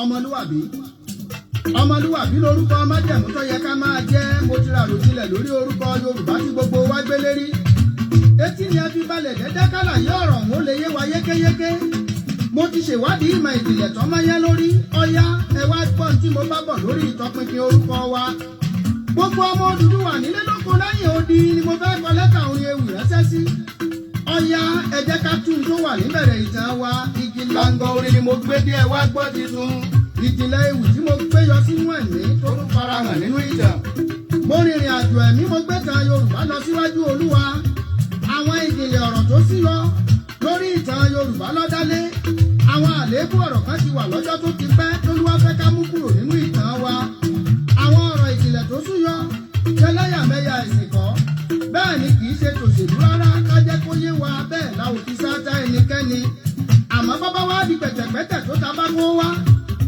ọmọlúwàbí ọmọlúwàbí lórúkọ májẹ̀mú tó yẹ ká máa jẹ́. mo ti ràròjinlẹ̀ lórí orúkọ Yorùbá tí gbogbo wa gbélé rí. etí ni ẹ fi balẹ̀ dẹ́dẹ́ kálàyé ọ̀rọ̀ òun ó lè yé wa yékéyéké. mo ti ṣèwádìí ìmọ̀ ìjìnlẹ̀ tó mọ́ yẹn lórí. ọ̀yá ẹ wá gbọ́n tí mo bá bọ̀ lórí ìtọpinpin orúkọ wa. gbogbo ọmọ Odùduwà nílé lóko lẹ́yìn odi ni mo fẹ́ kọ lẹ́tà orin ewì ránṣẹ́ sí. ọ̀yá ẹ jẹ́ ká tún tó wà níbẹ̀rẹ̀ ìtàn wa. igi langan orin ni mo gbé dé ẹ wá gbọ́ titun. ìjìnlẹ̀ ewì tí mo gbé yọ sínú ẹ̀mí tó tún farahàn nínú ìtàn. mo rìnrìn àjò ẹ̀mí mo gbé tan Yorùbá lọ síwájú Olúwa. àwọn ìjìnlẹ̀ ọ̀rọ̀ tó sí lọ lórí ìtàn Yorùbá lọ́dálé. àwọn àléébù ọ̀rọ̀ kan ti wà lọ́jọ́ tó ti pẹ́ t'Olúwa fẹ́ ká mú kúrò nínú ìtàn wa. àwọn ọ̀rọ̀ ìjìnlẹ̀ tó súyọ ṣẹlẹ́yàmẹ̀yà ẹ̀sìn kọ́. bẹ́ẹ̀ ni kì í ṣe tòṣèlú rárá ká jẹ́ kó yé wa bẹ́ẹ̀ la ò fi sáátá ẹnikẹ́ni. àmọ́ bàbá wa di pẹ̀tẹ̀pẹ̀tẹ̀ tó ta bá kó wá.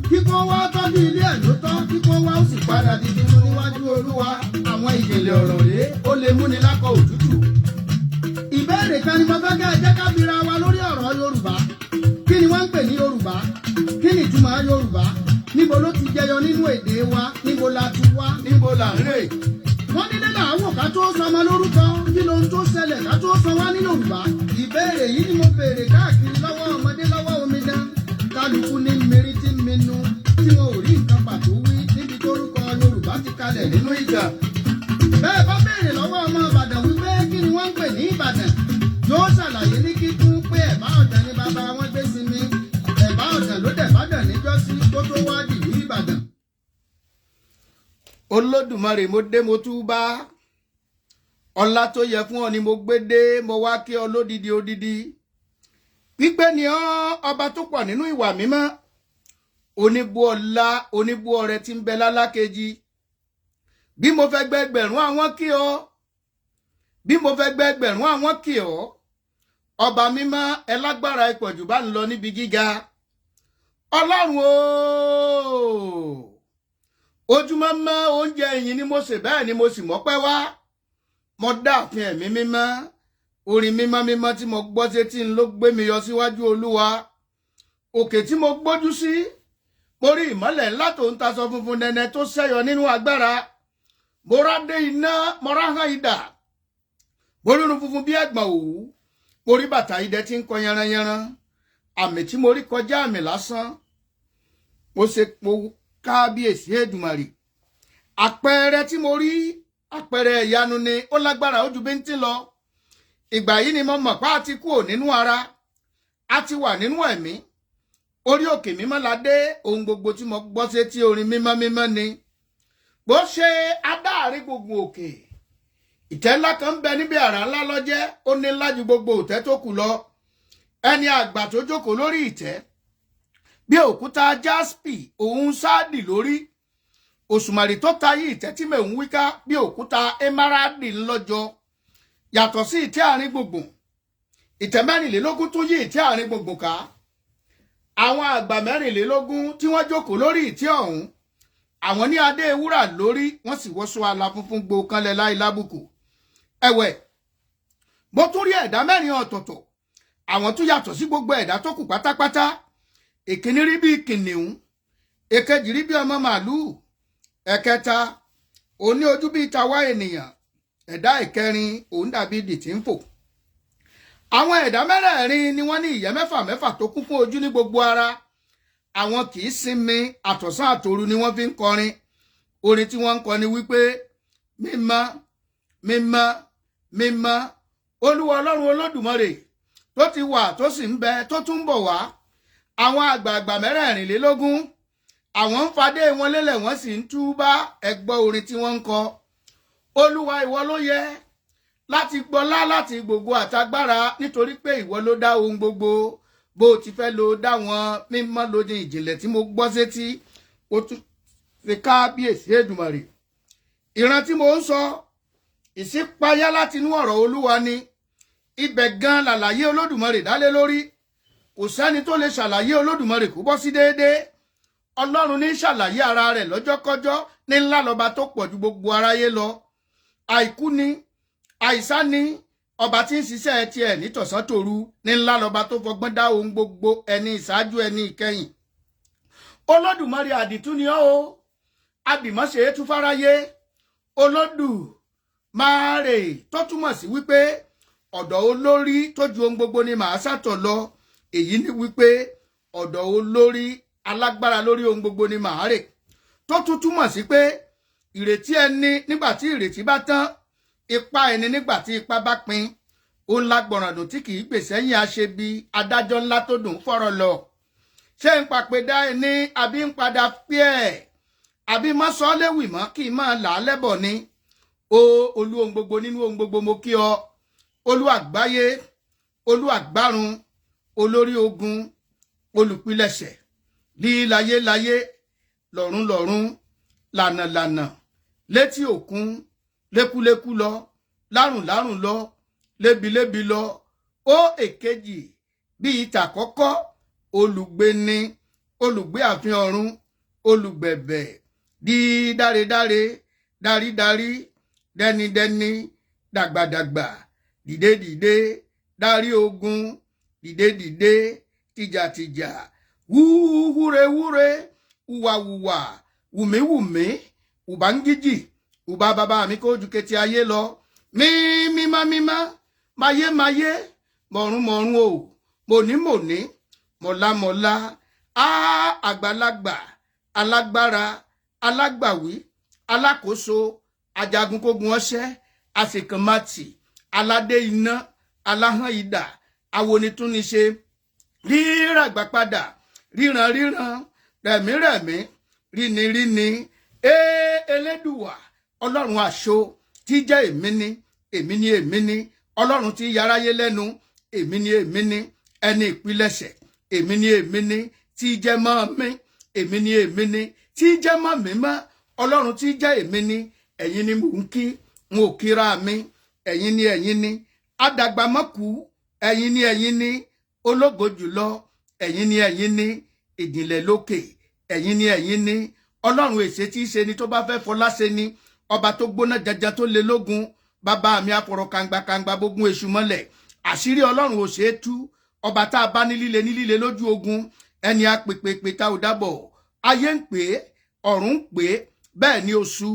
kíkó wá tọ́jú ilé ẹ̀ ló tọ́ kíkó wá ó sì padà di tuntun níwájú Olúwa. àwọn ìjìnlẹ̀ ọ̀rọ̀ rèé ó lè múni lákọ̀ òtútù. ìbéèrè kan ni mo fẹ́ kẹ́ ẹ jẹ́ ká bira wa lórí ọ̀rọ̀ Yorùbá. kí ni wọ́n ń pè ní Yorùbá? kí ni ìtumọ̀ Yorùbá? níbo ló ti jẹyọ nínú èdè wa? níbo la ti wá? níbo la ń rè? wọ́n nílé làwọn ká tó sọmọ lórúkọ. kí ló ń tó ṣẹlẹ̀ ká tó sọ wá ní Yorùbá? ìbéèrè yìí ni mo béèrè káàkiri lọ́wọ́ ọmọdé lọ́wọ́ omidan. kálukú ní mérí tí ń minú tí wọn ò rí nǹkan pàtó wí níbi tórúkọ Yorùbá ti kalẹ̀ nínú ìtàn. bẹ́ẹ̀ bá béèrè lọ́wọ́ ọmọ Ìbàdàn wípé kí ni wọ́n ń pè ní Ìbàdàn, yóò ṣàlàyé ní kíkún pé Ẹ̀bá Ọ̀dàn ni bàbá wọn gbé sinmi. Ẹ̀bá Ọ̀dàn ló dẹ̀ bàdàn níjọ́sí kó tó wá dìlú Ìbàdàn. Olódùmarè mo dé mo túbá. ọlá tó yẹ fún ọ ni mo gbé dé, mo wá kí ọ lódidi odidi. pípé ni ọ ọba tó pọ̀ nínú ìwà mímọ́, oníbú ọlá oníbú ọrẹ tí ń bẹ lálákejì. bí mo fẹ́ gbẹgbẹ̀rún àwọn kí ọ, bí mo fẹ́ gbẹgbẹ̀rún àwọn kí ọ. ọba mímọ́ ẹlágbára ìpọ̀jù bá ń lọ níbi gíga. Ọlọ́run ooo, ojúmọ́ mọ́ oúnjẹ ìyìn ni mo sè, bẹ́ẹ̀ ni mo sì mọ́pẹ́ wá. mo dáàfin ẹ̀mí mímọ́, orin mímọ́ mímọ́ tí mo gbọ́ sétí ń ló gbé mi yọ síwájú Olúwa. òkè tí mo gbójú sí, mo rí ìmọ́lẹ̀ ńlá tó ń taṣọ funfun nẹ́nẹ́ tó ṣẹ́yọ nínú agbára. mo rádé iná, mo ráhán idà, mo rírun funfun bí ẹ̀gbọ̀n òwú. mo rí bàtà idẹ tí ń kọ yanranyanran. àmì tí mo rí kọjá àmì lásán. mo ṣe po kábíyèsí Èdùmàrè. àpẹẹrẹ tí mo rí, àpẹẹrẹ ìyanu ni, ó lágbára ó ju bíntín lọ. ìgbà yìí ni mo mọ̀ pé a ti kúrò nínú ara, a ti wà nínú ẹ̀mí. orí òkè mímọ́ la dé, ohun gbogbo tí mo gbọ́ sétí orin mímọ́ mímọ́ ni. bó ṣe adáàrí gbogbo òkè, ìtẹ́ ńlá kan ń bẹ níbi àrà ńlá lọ́jẹ́, ó ní ńlá ju gbogbo ìtẹ́ tó kù lọ. ẹni àgbà tó jókòó lórí ìtẹ́ bí òkúta jaspi òun sáàdì lórí. òṣùmàrè tó tayí ìtẹ́ tí mẹ̀ ń wíká bí òkúta emeradi ńlọ́jọ. yàtọ̀ sí ìtẹ́ àárín gbùngbùn, ìtẹ́ mẹ́rìnlélógún tún yí ìtẹ́ àárín gbùngbùn ká. àwọn àgbà mẹ́rìnlélógún tí wọ́n jókòó lórí ìtẹ́ ọ̀hún, àwọn ní adé ewúrà lórí, wọ́n sì wọṣọ àlà funfun gbó kanlẹ̀ láì lábùkù. ẹ̀wẹ̀, mo tún rí ẹ̀dá mẹ́rin ọ̀tọ̀ọ̀tọ̀, àwọn tún yàtọ̀ sí gbogbo ẹ̀dá tó kù pátápátá. èkíní rí bí kìnìún, èkejì rí bí ọmọ màálùú, ẹ̀kẹta ó ní ojú bí tàwa ènìyàn, ẹ̀dá ìkẹrin òun dàbí idì tí ń fò. àwọn ẹ̀dá mẹ́rẹ̀ẹ̀rin ni wọ́n ní ìyẹ́ mẹ́fà mẹ́fà tó kún fún ojú ní gbogbo ara. àwọn kì í sinmi, àtọ̀sán àtòru ni wọ́n fi ń kọrin. orin tí wọ́n ń kọ ni wípé mímọ́ mímọ́ mímọ́ Olúwa Ọlọ́run Olódùmarè, tó ti wà tó sì ń bẹ tó tún ń bọ̀ wá. àwọn àgbààgbà mẹ́rẹ̀ẹ̀rìnlélógún, àwọn ń fadé wọn lélẹ̀, wọ́n sì ń túbá. ẹ gbọ́ orin tí wọ́n ń kọ. Olúwa ìwọ ló yẹ láti gbọlá láti gbogbo àtagbára, nítorí pé ìwọ ló dá ohun gbogbo. bó o ti fẹ́ lo dá wọn. mímọ́ lóde ìjìnlẹ̀ tí mo gbọ́ sétí, ó tún ṣe kábíyèsí Èdùmàrè. ìran tí mo ń sọ, ìṣípayá láti inú ọ̀rọ̀ Olúwa ni. ibẹ̀ gan làlàyé Olódùmarè dálé lórí. kò sẹ́ni tó lè ṣàlàyé Olódùmarè kó bọ́ sí déédéé. Ọlọ́run ní ṣàlàyé ara rẹ̀ lọ́jọ́kọ́jọ́, ní ńlá lọ́ba tó pọ̀ ju gbogbo aráyé lọ. àìkú ni, àìsá ni, ọba tí ń ṣiṣẹ́ tiẹ̀ nítọ̀sán tòru, ní ńlá lọ́ba tó fọgbọ́n dá ohun gbogbo, ẹni ìṣáájú ẹni ìkẹyìn. Olódùmarè àdìtú ni ọ́ o àdìmọ́ṣe tú fáráyé Olódùmarè tó túmọ̀ sí wípé ọ̀dọ̀ olórí tó ju ohun gbogbo ni màá sàtọ̀ lọ èyí ni wípé ọ̀dọ̀ olórí alágbára lórí ohun gbogbo ni màá rè tó tún túmọ̀ sí pé ìrètí ẹni nígbà tí ìrètí bá tán ipá ẹni nígbà tí ipá bá pin òun lágbọ̀ràndò tí kì í gbèsè yín aṣebi adájọ́ ńlá tó dùn fọ̀rọ̀ lọ ṣé ń papẹ̀dá ẹni àbí ń padà pẹ́ àbí má sọ léwì mọ́ kí n máa là á lẹ́bọ̀ ni o olú ohun gbogbo nínú ohun gbogbo mo kí ọ olú àgbáyé olú àgbárun olórí ogun olùpilẹ̀ṣẹ̀ líláyé láyé lọ́run lọ́run lànà lànà létí òkun lékúlékú lọ lárùn lárùn lọ lébilébi lọ ó èkejì bí ìta kọ́kọ́ olùgbéni olùgbé àfin ọ̀run olùgbẹ̀bẹ̀ di dáredáre dáridári dẹnidẹni dàgbàdàgbà dìdedìde dárí ogun dìdedìde tìjàtìjà wúwúrewúre wùwàwùwà wùmíwùmí ùbángíjì ùbá bàbá mi kó ju ketí ayé lọ mímímá mayémayé mọ̀rúnmọ̀rún o mònímòní mọ̀lámọ̀lá á àgbàlagbà alágbára alágbàwí alákòóso ajagunkógun ọṣẹ àṣekànmátì aládé iná aláhán idà awonitúniṣe ríràgbà padà ríran rẹ̀mírẹ̀mí ríniríni elédùwà ọlọ́run àṣọ tí jẹ́ èmi ni èmi ni ọlọ́run tí yaráyé lẹ́nu èmi ni ẹni ìpilẹ̀ṣẹ̀ èmi ni tí jẹ́ mọ́ mi èmi ni tí jẹ́ mọ́ mi mọ́ ọlọ́run tí jẹ́ èmi ni ẹ̀yin ni mò ń kí n ò kíra mi ẹ̀yin ni adàgbàmọ́kù ẹ̀yin ni ológo jùlọ ẹ̀yin ni ìdìnlẹ̀ lókè ẹ̀yin ni ọlọ́run èsè tí í ṣe ni tó bá fẹ́ fọlá ṣe ni ọba tó gbóná janjan tó le lógun bàbá mi àfọ̀rọ̀ kàngbàkàngbà bógun èṣù mọ́lẹ̀ àṣírí ọlọ́run ò ṣeé tú ọba tá a bá ní líle lójú ogun ẹni apèpèpè tá ò dábọ̀ ayé ń pè é ọ̀run ń pè é bẹ́ẹ̀ ni oṣù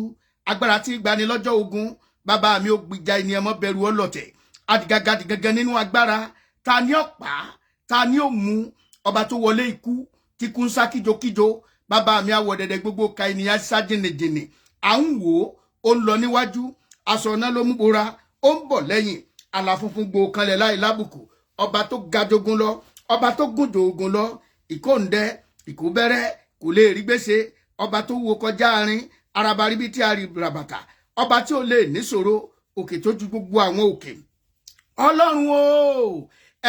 agbára tí gbani lọ́jọ́ ogun bàbá mi ò gbìjà ènìyàn mọ́ bẹ̀rù ọlọ́tẹ̀ adìgàgàdìgàngàn nínú agbára ta ni ọ̀pá ta ni ó mú ọba tó wọlé ikú tí kú ń sá kíjokíjo bàbá mi àwọ̀ dẹ̀dẹ̀ gbogbo ka ènìyàn sá jìnnìjìnnì à ń wò ó ń lọ níwájú aṣọ náà ló mú bora ó ń bọ̀ lẹ́yìn àlàfunfun gbòó kanlẹ̀ láì lábùkù ọba tó ga jogun lọ ọba tó gùn jogun lọ ìkóǹdẹ ìkóbẹ́rẹ́ kò lè rí gbèsè ọba tó wo kọjá arin araba ríbi tí a rí rabata ọba tí ó lè níṣòro òkè tó ju gbogbo àwọn òkè ọlọ́run o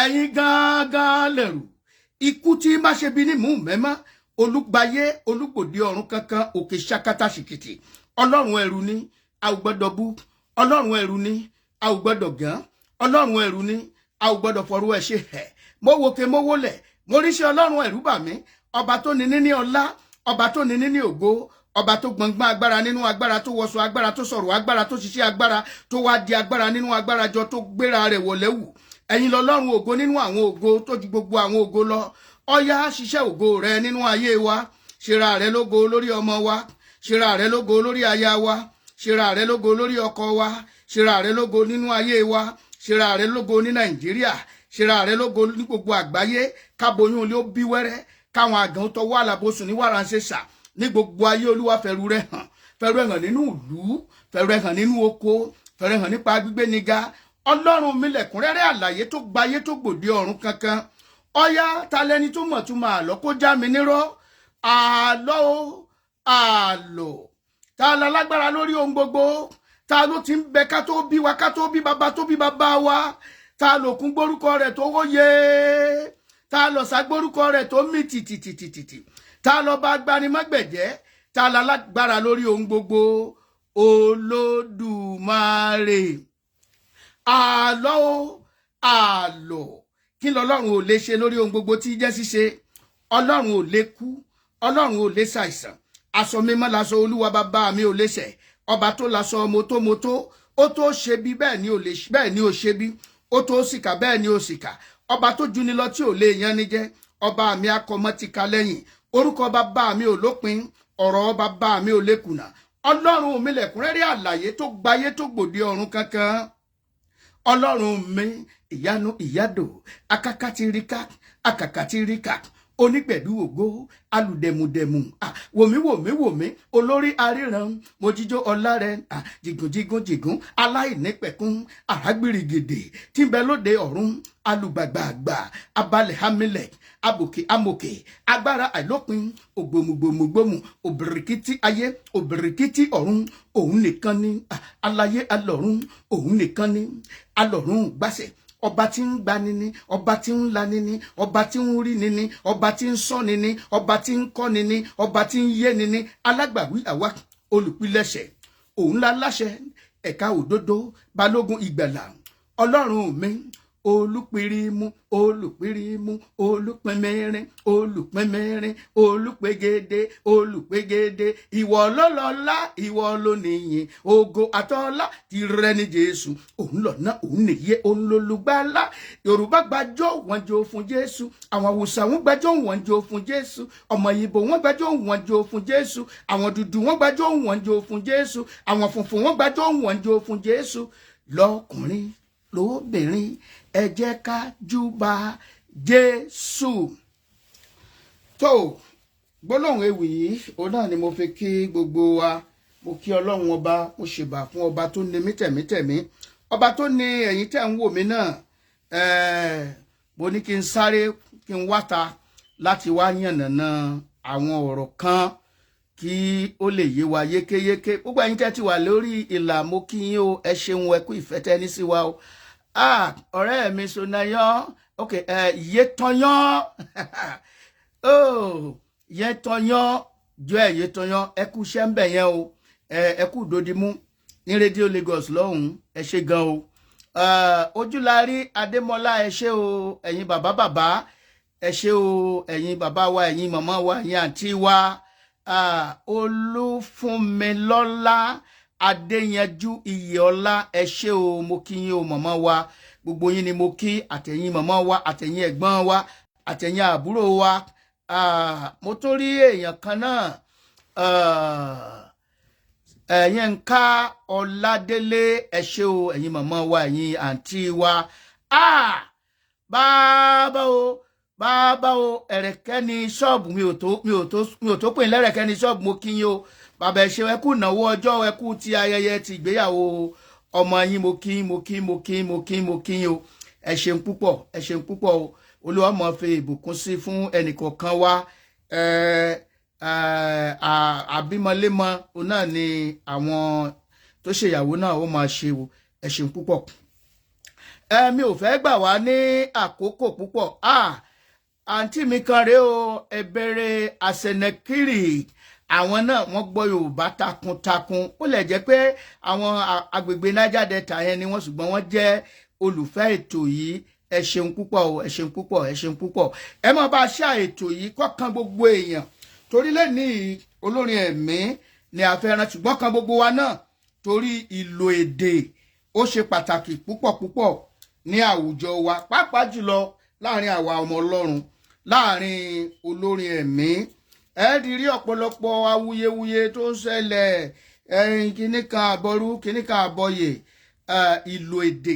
ẹ̀yin gangan lẹ̀rù ikú tí má ṣe bí ní mú mẹ́mọ́ olùgbàyé olùgbòdì ọ̀run kankan òkè ṣakata ṣìkìtì ọlọ́run ẹ̀rù ni a ò gbọ́dọ̀ bú ọlọ́run ẹ̀rù ni a ò gbọ́dọ̀ gán ọlọ́run ẹ̀rù ni a ò gbọ́dọ̀ fọrú ẹ̀ ṣe ẹ̀ mo wòkè mo wólẹ̀ mo ríṣẹ́ ọlọ́run ẹ̀rù bà mí ọba tó ní ní ọlá ọba tó ní ní ògo ọba tó gbọngbọ́n agbára nínú agbára tó wọṣọ agbára tó sọ̀rọ̀ agbára tó ṣiṣẹ́ agbára tó wá di agbára nínú agbára jọ tó gbéra rẹ̀ wọ̀lẹ́wù ẹ̀yin lọ́lọ́run ògo nínú àwọn ògo tó ju gbogbo àwọn ògo lọ ọ̀yá ṣiṣẹ́ ògo rẹ nínú ayé wa ṣera rẹ lógo lórí ọmọ wa ṣera rẹ lógo lórí aya wa ṣera rẹ lógo lórí ọkọ wa ṣera rẹ lógo nínú ayé wa ṣera rẹ lógo ní Nàìjíríà ṣera rẹ lógo ní gbogbo àgbáyé káboyún ló bí wẹ́rẹ́ káwọn àgàn tó wà lábòsùn ní wàránṣẹ́ṣà ní gbogbo ayé olúwa fẹ̀rù rẹ̀ hàn nínú ìlú fẹ̀rù rẹ̀ hàn nínú oko fẹ̀rù rẹ̀ hàn nípa gbígbé níga ọlọ́run mi lẹ̀kúnrẹ́rẹ́ àlàyé tó gbayé tó gbòde ọ̀run kankan ọ̀yá ta lẹni tó mọ̀ tún máa lọ kó já mi nírọ́ àlọ́ o àlọ́ ta la lágbára lórí ohun gbogbo ta ló ti ń bẹ ká tó bí wa ká tó bí bàbá wa ta lòkun gbórúkọ rẹ̀ tó wóye ta lọ sàgbórúkọ rẹ̀ tó mì tìtìtìtìtì ta lọ bá gbanimọ́gbẹ̀jẹ́ ta la lágbára lórí ohun gbogbo Olódùmarè àlọ́ o àlọ́ kí lọ́lọ́run ò lè ṣe lórí ohun gbogbo tí jẹ́ ṣíṣe ọlọ́run ò lè kú ọlọ́run ò lè ṣàìsàn aṣọ mímọ́ laṣọ olúwa bàbá mi ò lè ṣẹ̀ ọba tó laṣọ mọ́tómọ́tó ó tó ṣe bí bẹ́ẹ̀ ni ò ṣe bí ó tó ṣìkà bẹ́ẹ̀ ni ò ṣìkà ọba tó juni lọ tí ò lè yan ní jẹ́ ọba mi akọmọ ti ka lẹ́yìn orúkọ bàbá mi ò lópin, ọ̀rọ̀ bàbá mi ò lékùnà. Ọlọ́run mi lẹ̀kúnrẹ́rẹ́ àlàyé tó gbayé tó gbòde ọ̀run kankan. Ọlọ́run mi ìyanu ìyádò, akakatirika, akakatirika, onípẹ̀lú ògo, alùdẹ̀mùdẹ̀mù, wòmí, olórí aríran, mojíjó ọlárẹ, jìgùn, aláìnípẹ̀kún, àrágbìrìgèdè, tí ń bẹ lóde ọ̀run, alùgbàgbàgbà, abalẹ̀ hamilẹ̀, abòkè amòkè, agbára àìlópin, ògbòmùgbòmùgbòmù, òbìrìkìtì ayé, òbìrìkìtì ọ̀run, òun nìkan ni, aláyé alọ̀run, òun nìkan ni, alọ̀run gbàṣẹ. Ọba tí ń gbani ni, ọba tí ń lani ni, ọba tí ń rí ni ni, ọba tí ń sọ́ni ni, ọba tí ń kọ́ni ni, ọba tí ń yé ni ni, alágbàwí àwa, olùpilẹ̀ṣẹ̀, òun la láṣẹ, ẹ̀ka òdodo, balógun ìgbàlà. Ọlọ́run mi, olùpìrìmù, olùpẹ̀mẹ́rin, olùpẹ̀gẹ́dẹ́, ìwọ lọ́lọ́lá, ìwọ lónìyìn, ògo àtọ́lá tìrẹ ni Jésù. Òun lọ̀nà, òun nìyẹ, òun lolùgbàlà. Yorùbá gbàjọ́ wọn jó fún Jésù, àwọn Haúsá wọn gbàjọ́ wọn jó fún Jésù, ọmọ Ìgbò wọn gbàjọ́ wọn jó fún Jésù, àwọn dúdú wọn gbàjọ́ wọn jó fún Jésù, àwọn funfun wọn gbàjọ́ wọn jó fún Jésù. Lọ́kùnrin lóbìnrin, ẹ jẹ́ ká júbà Jésù. Tó gbólóhùn ewì yìí, òun náà ni mo fi kí gbogbo wa. Mo kí Ọlọ́run ọba, mo ṣèbà fún ọba tó ní mí tẹ̀mítẹ̀mí, ọba tó ní ẹ̀yin tẹ̀ ń wò mí náà. Mo ní kí n sáré kí n wáta láti wá yànnàná àwọn ọ̀rọ̀ kan kí ó lè yé wa yékéyéké. Gbogbo ẹ̀yin tẹ́ ti wà lórí ìlà, mo kí yín o, ẹ ṣeun, ẹ kú ìfẹ́ tẹ́ ní sí wa o. Ọ̀rẹ́ mi Sonayan, Yétọyán, Yétọyán, jọ ẹ Yétọyán, ẹ kú iṣẹ́ ń bẹ̀ yẹn o, ẹ kú dòdìmú ní rédíò Lagos lọ́hùn, ẹ ṣe gan o. Ojúlárí Adémọ́lá, ẹ ṣé o, ẹ̀yin bàbá, ẹ ṣé o, ẹ̀yin bàbá wa, ẹ̀yin màmá wa, ẹ̀yin àǹtí wa. Olúfúnmilọ́lá Adéyanjú Iyèọlá, ẹ ṣé o, mo kí yín o màmá wa, gbogbo yín ni mo kí, àtẹ̀yin màmá wa, àtẹ̀yin ẹ̀gbọ́n wa, àtẹ̀yin àbúrò wa. Mo tún rí èèyàn kan náà, Yínká Ọládélé, ẹ ṣé o, ẹ̀yin màmá wa, ẹ̀yin àǹtí wa. Bàbá o, ẹ̀rẹ̀kẹ́ ni ṣọ́ọ̀bù, mi ò tó pè lẹ́rẹ̀kẹ́ ni ṣọ́ọ̀bù, mo kí yín o. Bàbá ẹ ṣé, ẹ kú ìnáwó ọjọ́, ẹ kú ti ayẹyẹ ti ìgbéyàwó ọmọ yín, mo kí yín o. Ẹ ṣeun púpọ̀ o. Olúwa máa fi ìbùkún sí fún ẹnìkọ̀ọ̀kan wa. Àbímọlémọ òun náà ni àwọn tó ṣèyàwó náà ó máa ṣe o. Ẹ ṣeun púpọ̀. Mi ò fẹ́ gbà wá ní àkókò púpọ̀. Àǹtí mi kan rèé o, Ẹ̀bẹ̀rẹ̀ Àṣẹnẹkírì, àwọn náà wọ́n gbọ́ Yorùbá takuntakun. Ó lè jẹ́ pé àwọn agbègbè Niger Delta yẹn ni wọ́n, ṣùgbọ́n wọ́n jẹ́ olùfẹ́ ètò yìí. Ẹ ṣeun púpọ̀ o, ẹ ṣeun púpọ̀. Ẹ máa bá ṣá ètò yìí kọ́kan gbogbo èèyàn, torí lẹ́ni olórin ẹ̀mí ni a fẹ́ rán, ṣùgbọ́n kan gbogbo wa náà, torí ìlò èdè ó ṣe pàtàkì púpọ̀ ní àwùjọ wa, pàápàá jùlọ láàrin àwa ọmọ Ọlọ́run, láàrin olórin ẹ̀mí. Ẹ rí ọ̀pọ̀lọpọ̀ awuyewuye tó ń ṣẹlẹ̀, kíní kan àbọrú, kíní kan àbọyè, ìlò èdè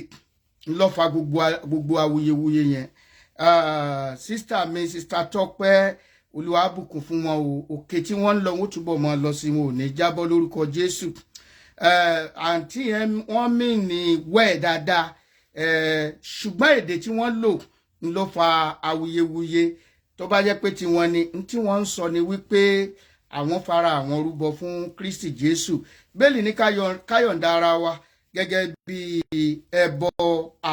ló fa gbogbo awuyewuye yẹn. Sísítà mi, sísítà Tọ́pẹ́, Olúwa bùkún fún wọn o, òkè tí wọ́n ń lọ wọ́n túbọ̀ máa lọ sí, wọn ò ní jábọ́ lórúkọ Jésù. Àǹtí yẹn wọ́n mì ní wẹ́ẹ̀ dáadáa, ṣùgbọ́n èdè tí wọ́n lò ló fa awuyewuye. Tó bá jẹ́ pé tiwọn ni, tí wọ́n ń sọ ni wípé àwọn fara àwọn rúbọ fún Kristi Jésù. Bẹ́ẹ̀lì ní káyọ̀ǹda ara wa gẹ́gẹ́ bí ẹbọ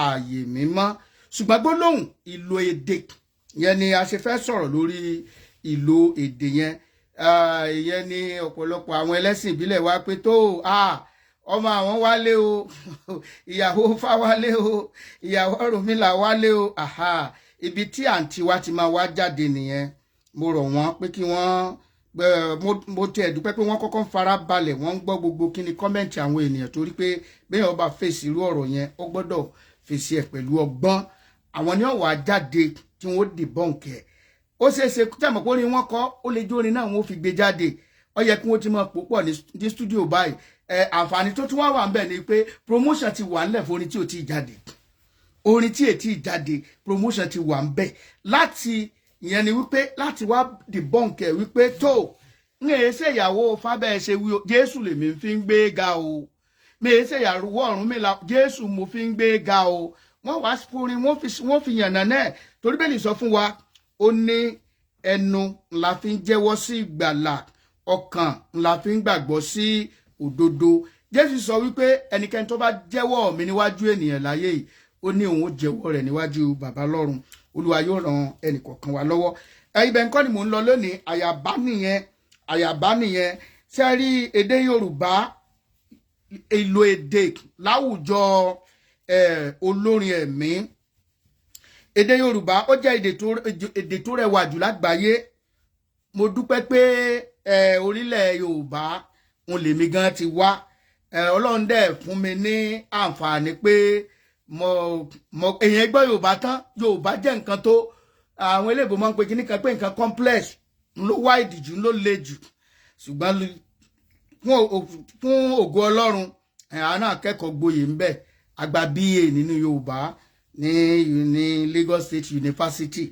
ààyè mímọ́. Ṣùgbọ́n gbólóhùn ìlò èdè yẹn ni a ṣe fẹ́ sọ̀rọ̀ lórí ìlò èdè yẹn. Ìyẹn ni ọ̀pọ̀lọpọ̀ àwọn ẹlẹ́sìn ìbílẹ̀ wá pé tó ọmọ àwọn wálé o, ìyàwó Fá wálé o, ìyàwó Ọ̀rúnmìlà wálé o. Ibi tí àǹtí wa ti máa wá jáde nìyẹn. Mo rọ̀ wọ́n pé kí wọ́n, mo tẹ̀ dúpẹ́ pé wọ́n kọ́kọ́ fara balẹ̀, wọ́n ń gbọ́ gbogbo kíni kọ́mẹ̀ntì àwọn ènìyàn, torí pé bẹ́ẹ̀ ọba fèsì irú ọ̀rọ̀ yẹn ó gbọ́dọ̀ fèsì ẹ̀ pẹ̀lú ọgbọ́n. Àwọn ni wọ́n wá jáde tí wọ́n debunk ẹ̀. ó ṣeéṣe tẹ̀mọ̀ pé orin wọn kọ́ ó lè jó orin náà wọn ò fi gbé jáde ó yẹ kí wọ́n ti máa pòpọ̀ ní studio báyìí àǹfààní tó tún wà ń bẹ̀ ni pé promotion ti wà ńlẹ̀ fún orin tí ò tí ì jáde orin tí ètí ìjáde promotion ti wà ń bẹ̀ láti ìyẹn ni wípé láti wá debunk ẹ̀ wípé tó ń ṣe ìyàwó Fábẹ́ẹ̀ ṣe wí Jésù lèmi fi ń gbé ga o mi ṣe ìyàwó Ọ̀rúnmìlà Jésù mo fi ń gbé ga o wọ́n wá forin wọ́n fi yànnà náà torí bẹ́ẹ̀ ni sọ fún wa ó ní ẹnu la fi ń jẹ́wọ́ sí ìgbàlà ọkàn la fi ń gbàgbọ́ sí òdodo Jésù sọ wípé ẹnikẹ́ni tó bá jẹ́wọ́ mi níwájú ènìyàn láyé yìí ó ní òun ó jẹ́wọ́ rẹ̀ níwájú bàbá lọ́run Olúwa yóò ràn ẹnìkọ̀ọ̀kan wa lọ́wọ́ ibẹ̀ nǹkan ni mò ń lọ lónìí àyàbá nìyẹn ṣe rí èdè Yorùbá èlò èdè láwùjọ olórin ẹ̀mí èdè Yorùbá ó jẹ́ èdè tó rẹwà jù lágbàáyé mo dúpẹ́ pé orílẹ̀ Yorùbá òun lèmi gan ti wá Ọlọ́run dẹ̀ fún mi ní àǹfààní pé mo èèyàn gbọ́ Yorùbá tán Yorùbá jẹ́ nǹkan tó àwọn eléèbó máa ń pe kíní kan pé nǹkan complex ló wá ìdìjú ló le jù ṣùgbọ́n fún ògo Ọlọ́run àwọn náà kẹ́kọ̀ọ́ gboyè ń bẹ̀ àgbà BA nínú Yorùbá ní Lagos State University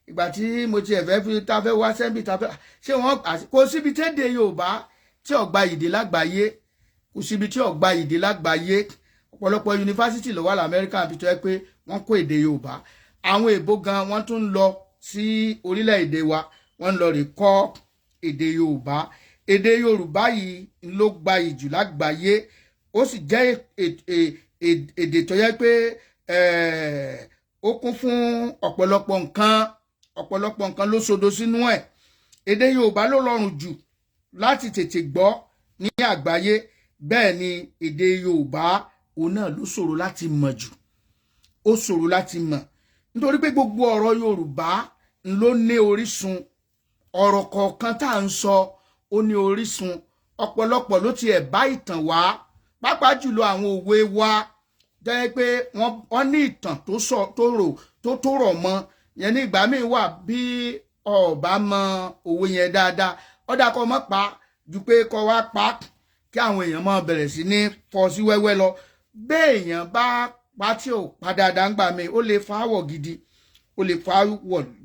ìgbà tí mo ti ẹ̀fẹ́ fi ta fẹ́ wá sẹ́ńbì ta fẹ́ ṣé wọ́n kò síbi tẹ́dẹ̀ Yorùbá tí ó gba ìdè lágbàáyé kò síbi tí ó gba ìdè lágbàáyé ọ̀pọ̀lọpọ̀ yunifásitì ló wà lamẹ́ríkà àbí tó yẹ pé wọ́n kó èdè Yorùbá àwọn èbó gan wọ́n tún ń lọ sí orílẹ̀-èdè wa wọ́n ń lọ rè kọ́ èdè Yorùbá yìí ló gba ìjù lágbàáyé ó sì jẹ́ èdè tó yẹ pé ó kún fún ọ̀pọ̀lọpọ̀ nǹkan ló sodo sínú ẹ̀ èdè Yorùbá ló rọrùn jù láti tètè gbọ́ ní àgbáyé bẹ́ẹ̀ ni èdè Yorùbá òun náà ló ṣòro láti mọ̀ jù ó ṣòro láti mọ̀ nítorí pé gbogbo ọ̀rọ̀ Yorùbá ló ní orísun ọ̀rọ̀ kọ̀ọ̀kan tá à ń sọ ó ní orísun ọ̀pọ̀lọpọ̀ ló tiẹ̀ bá ìtàn wá pàápàá jùlọ àwọn òwe wa jẹ́ pé wọ́n ní ìtàn tó rọ̀ mọ́ yẹn ní ìgbà míì wà bí ọ̀bá mọ òwe yẹn dáadáa ọ̀dà kọ́ mọ́ pa ju pé kọ́ wá pa kí àwọn èèyàn máa bẹ̀rẹ̀ sí ní fọ́ sí wẹ́wẹ́ lọ béèyàn bá pa tí ò pa dáadáa ń gbà mí ó lè fa àwọ̀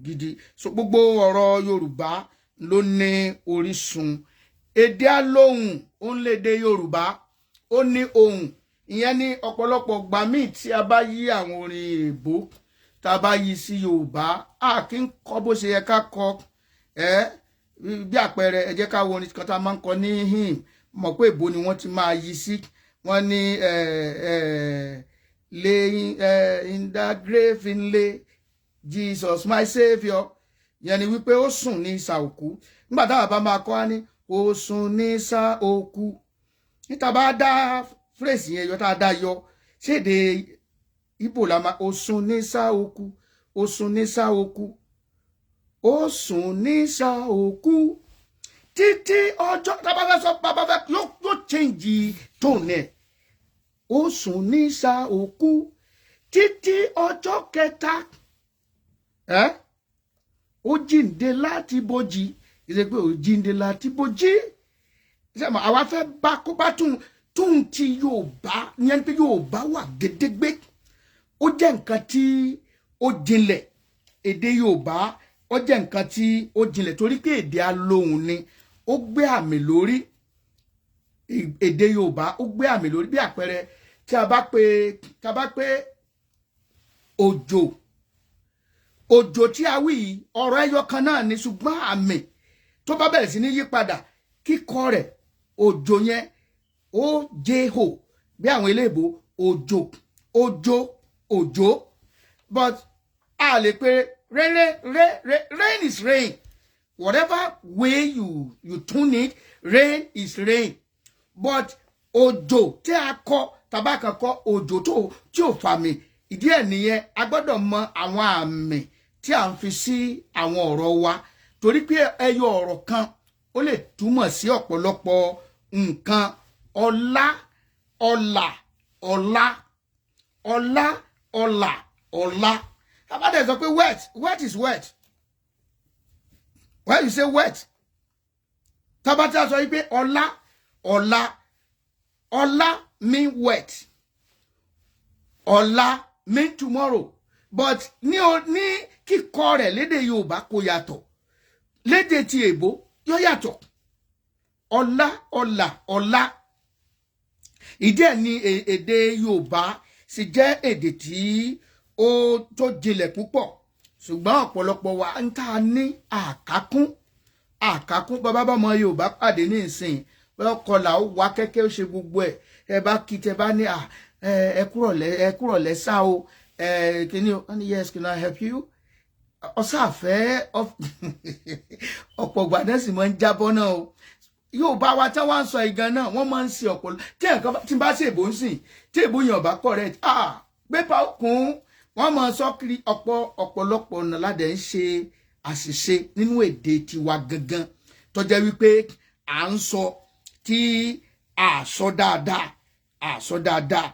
gidi so gbogbo ọ̀rọ̀ Yorùbá ló ní orísun èdè alóhùn ó ń lédè Yorùbá ó ní ohùn ìyẹn ní ọ̀pọ̀lọpọ̀ gbà míì tí a bá yí àwọn orin èèbó tá a bá yí sí Yorùbá a kì í kọ bó ṣe yẹ ká kọ bí àpẹẹrẹ ẹ jẹ́ ká wo orin kan tá a máa ń kọ ní hymn mọ̀ pé èèbó ni wọ́n ti máa yí sí wọ́n ní laying in the grave in lay Jesus my saviour yẹn ni wípé ó sùn ní ìsà òkú nígbà táwọn bá máa kọ́ á ní ó sùn ní ìsà òkú níta bá dá phrase yẹn yọ tá a dá yọ ṣéde Ìgbò la máa ó sùn ní ìsà òkú ó sùn ní ìsà òkú ó sùn ní ìsà òkú títí ọjọ́ tábà fẹ́ sọ bàbá fẹ́ yóò change tone ẹ̀ ó sùn ní ìsà òkú títí ọjọ́ kẹta ó jíǹde láti bójì ìṣe pé ó jíǹde láti bójì ìṣe mọ àwa fẹ́ bá kó bá tún ti Yorùbá yẹn pé Yorùbá wà gédégbé ó jẹ́ nǹkan tí ó jinlẹ̀ èdè Yorùbá ó jẹ́ nǹkan tí ó jinlẹ̀ torí pé èdè alóhùn ni ó gbé àmì lórí èdè Yorùbá ó gbé àmì lórí bí àpẹẹrẹ tí a bá pé òjò tí a wí ọ̀rọ̀ ẹyọ kan náà ni ṣùgbọ́n àmì tó bá bẹ̀rẹ̀ sí ní yípadà kíkọ rẹ̀ òjò yẹn ó jehò bí àwọn eléèbó òjò but a lè pe rain is rain whatever way you tune it rain is rain but òjò tí a kọ tàbá kan kọ òjò tí ò fàmì ìdí ẹ̀ nìyẹn a gbọ́dọ̀ mọ àwọn àmì tí a ń fi sí àwọn ọ̀rọ̀ wa torí pé ẹyọ ọ̀rọ̀ kan ó lè túmọ̀ sí ọ̀pọ̀lọpọ̀ nǹkan ọlá ọlà ọlá ọlá ọlà ọlá abádẹ sọ pé wet is wet When you say wet, tabata sọ pé ọ̀la mean wet. Ọ̀la mean tomorrow. But ní kíkọ rẹ̀ lédè Yorùbá kò yàtọ̀. Lédè ti Èbó yó yàtọ̀. Ọ̀la. Ìdí ẹ̀ ni èdè Yorùbá sì jẹ́ èdè tí ó tó jinlẹ̀ púpọ̀. Ṣùgbọ́n ọ̀pọ̀lọpọ̀ wa ń ta ní àkákún bàbá bá mọ Yorùbá pàdé ní ìsìn wọ́n kọlà ó wá kẹ́kẹ́ ó ṣe gbogbo ẹ̀ ẹ bá kí tẹ bá ní ẹ kúrọ̀lẹ́ sá o kíní o yes can I help you ọ̀sáfẹ́ ọ̀pọ̀ gbàdẹ́sì máa ń jábọ́ náà o Yorùbá wa tí wọ́n ń sọ ìgan náà wọ́n máa ń ṣe ọ̀pọ̀lọpọ̀ tí bá ṣe èbó ń sìn tí èbó yàn ọ̀bá correct gbépa òkun wọ́n máa sọ kiri ọ̀pọ̀lọpọ̀ ọ̀nà ládẹ̀ ń ṣe àṣìṣe nínú èdè tiwa gangan tó jẹ́ wípé à ń sọ tí a sọ dáadáa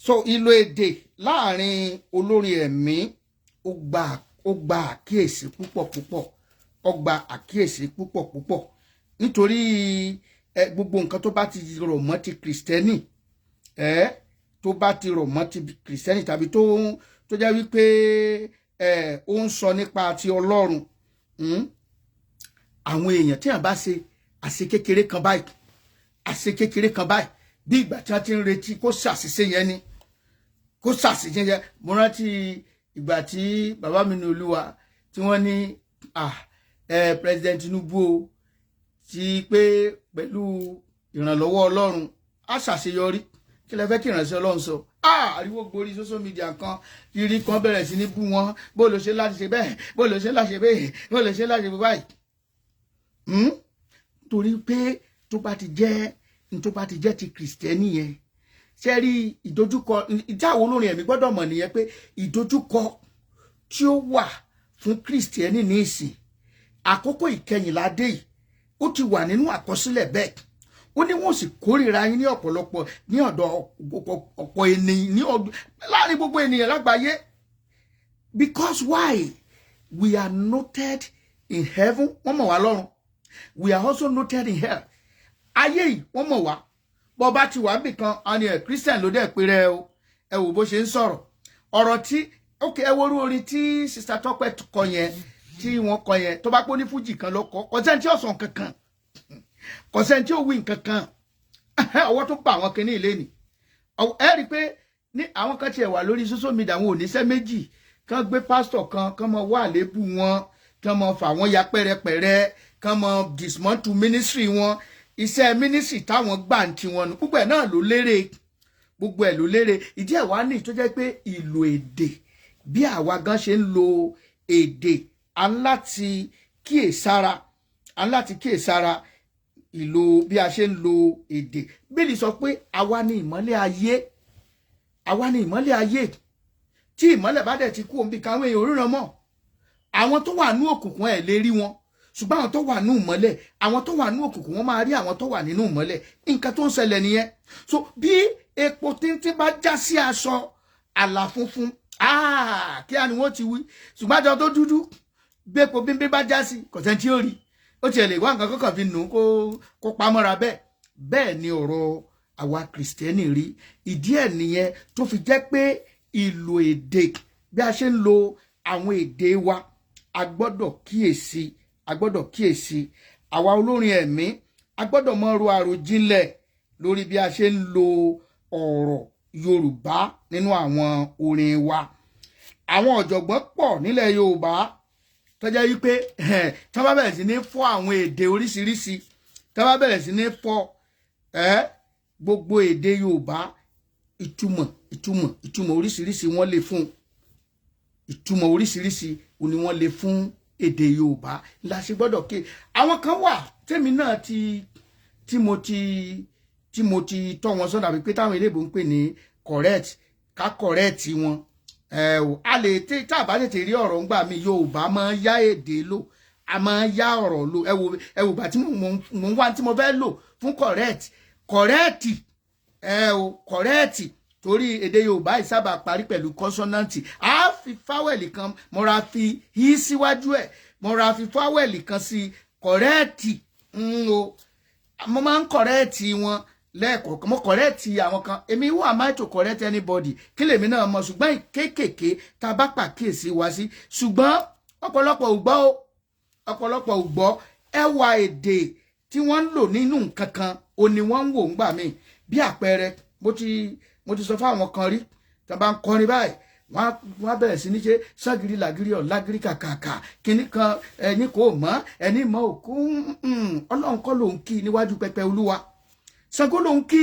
so ìlò èdè láàrin olórin ẹ̀mí ó gba àkíyèsí púpọ̀ nítorí gbogbo nǹkan tó bá ti rọ̀ mọ́ ti Kristẹni tó bá ti rọ̀ mọ́ ti Kristẹni tàbí tó jẹ́ wípé ó ń sọ nípa ti Ọlọ́run àwọn èèyàn tí wọ́n bá ṣe àṣe kékeré kan báyìí bí ìgbà tí wọ́n ti ń retí kó ṣàṣìṣe yẹn ni kó ṣàṣìṣe yẹn mo rántí ìgbà tí bàbá mi ní Olúwa tí wọ́n ní President Tinubu o ti pé pẹ̀lú ìrànlọ́wọ́ Ọlọ́run á ṣàṣeyọrí kí lẹ fẹ́ kí ìrànṣẹ́ Ọlọ́run sọ ariwo gborí social media kan kiri kan bẹ̀rẹ̀ sí ní bú wọn bó ló ṣe láti ṣe bẹ́ẹ̀ bó ló ṣe láti ṣe bẹ́ẹ̀ bó ló ṣe láti ṣe báyìí torí pé tó bá ti jẹ́ ti Kristẹni yẹn ṣe rí ìdojúkọ ìjáwó olórin ẹ̀mí gbọ́dọ̀ mọ̀ nìyẹn pé ìdojúkọ tí ó wà fún Kristẹni ní ìsìn àkókò ìkẹyìnlá dé yìí ó ti wà nínú àkọsílẹ̀ bẹ́ẹ̀ ó ní wọ́n sì kórìíra yín ní ọ̀pọ̀lọpọ̀ ní ọ̀dọ̀ ọ̀pọ̀ ènìyàn ní ọdún láàrin gbogbo ènìyàn lágbàáyé because why we are noted in heaven wọ́n mọ̀ wá lọ́run we are also noted in hell ayé yìí wọ́n mọ̀ wá bọ́ bá ti wà nìkan àni Christian ló dẹ̀ pé rẹ o ẹ wò bó ṣe ń sọ̀rọ̀ ọ̀rọ̀ tí ok ẹ worú orin tí Sister Tọ́pẹ́ kọ yẹn tí wọ́n kọ yẹn tó bá pọ́ ní fújì kan lọ́kọ́ ọ̀sẹ̀ tí ọ̀sán kankan kọ̀sẹ̀ tí ó wí nǹkan kan ọwọ́ tó pa àwọn kìíní ilé ni ẹ rí i pé ní àwọn kan tiẹ̀ wà lórí social media àwọn oníṣẹ́ méjì kán gbé pásítọ̀ kan mọ wá àlébù wọn kán mọ fà wọ́n ya pẹ́rẹpẹ̀rẹ kán mọ dismantle ministry wọn iṣẹ́ ministry táwọn gbà ń ti wọn nù gbogbo ẹ̀ náà ló lérè ìdí ẹ̀ wá ní tó jẹ́ pé ìlò èdè bí àwa gan ṣe ń lo èdè aláti kíyèsára ìlò bí a ṣe ń lo èdè bíbélì sọ pé àwa ni ìmọ́lẹ̀ ayé tí ìmọ́lẹ̀ bá dẹ̀ ti kú òun bí káwọn èèyàn oríran mọ́ àwọn tó wà ní òkùnkùn ẹ̀ lè rí wọn ṣùgbọ́n àwọn tó wà ní ìmọ́lẹ̀ àwọn tó wà ní òkùnkùn wọn máa rí àwọn tó wà nínú ìmọ́lẹ̀ nǹkan tó ń ṣẹlẹ̀ nìyẹn so bí epo tíntín bá já sí aṣọ àlà funfun kí á ni wọ́n ti wí ṣùgbọ́n àjọ tó dúdú bí epo bíbí bá já sí kò sẹ́ni tí ó rí ó tiẹ̀ lè wá nǹkan kọ́kàn fi nù kó pamọ́ra bẹ́ẹ̀ ni ọ̀rọ̀ àwa Kristẹni rí ìdí ẹ̀ nìyẹn tó fi jẹ́ pé ìlò èdè bí a ṣe ń lo àwọn èdè wa a gbọ́dọ̀ kíyèsí àwa olórin ẹ̀mí a gbọ́dọ̀ mọ ro àròjinlẹ̀ lórí bí a ṣe ń lo ọ̀rọ̀ Yorùbá nínú àwọn orin wa àwọn ọ̀jọ̀gbọ́n pọ̀ nílẹ̀ Yorùbá tó jẹ́ wípé tí wọ́n bá bẹ̀rẹ̀ sí ní fọ́ àwọn èdè oríṣiríṣi tí wọ́n bá bẹ̀rẹ̀ sí ní fọ́ gbogbo èdè Yorùbá ìtumọ̀ oríṣiríṣi wọ́n lè fún ìtumọ̀ oríṣiríṣi ni wọ́n lè fún èdè Yorùbá la ṣe gbọ́dọ̀ ké àwọn kan wà tèmi náà tí mo ti tọ́ wọn sọ́dọ̀ àbí pé táwọn eléèbó ń pè ní correct ká correct wọn a lè tá a bá tètè rí ọ̀rọ̀ ńgbà mi Yorùbá máa ń yá èdè lò a máa ń yá ọ̀rọ̀ lò ẹ wò bá tí mo ń wá tí mo fẹ́ lò fún correct torí èdè Yorùbá yìí sábà parí pẹ̀lú kọ́nsọ́náǹtì a fi fáwẹ̀lì kan mọ́ra fi yí síwájú ẹ̀ mo ra fi fáwẹ̀lì kan sí kọ̀rẹ́ẹ̀tì o mo máa ń kọ̀rẹ́ẹ̀tì wọn lẹ́ẹ̀kọ̀ọ̀kan mo kọ̀rẹ́ẹ̀tì àwọn kan èmi who am I to correct anybody kí lèmi náà mọ̀ ṣùgbọ́n kéékèèké tá a bá pàkíyèsí wa sí ṣùgbọ́n ọ̀pọ̀lọpọ̀ ò gbọ́ o ọ̀pọ̀lọpọ̀ ò gbọ́ ẹwà èdè tí wọ́n ń lò nínú nǹkan kan ò ní wọ́n ń wò ń gbà mí bí àpẹẹrẹ mo ti sọ fáwọn kan rí tí wọ́n bá ń kọrin báyìí wọ́n bẹ̀rẹ̀ sí ní ṣe ságiri làgiri ọ̀làgiri kàkàkà kínní kan ẹni kò mọ̀ ẹni mọ̀ òkú ọlọ́run kọ́ ló ń kí níwájú pẹpẹ olúwa Ṣàngó ló ń kí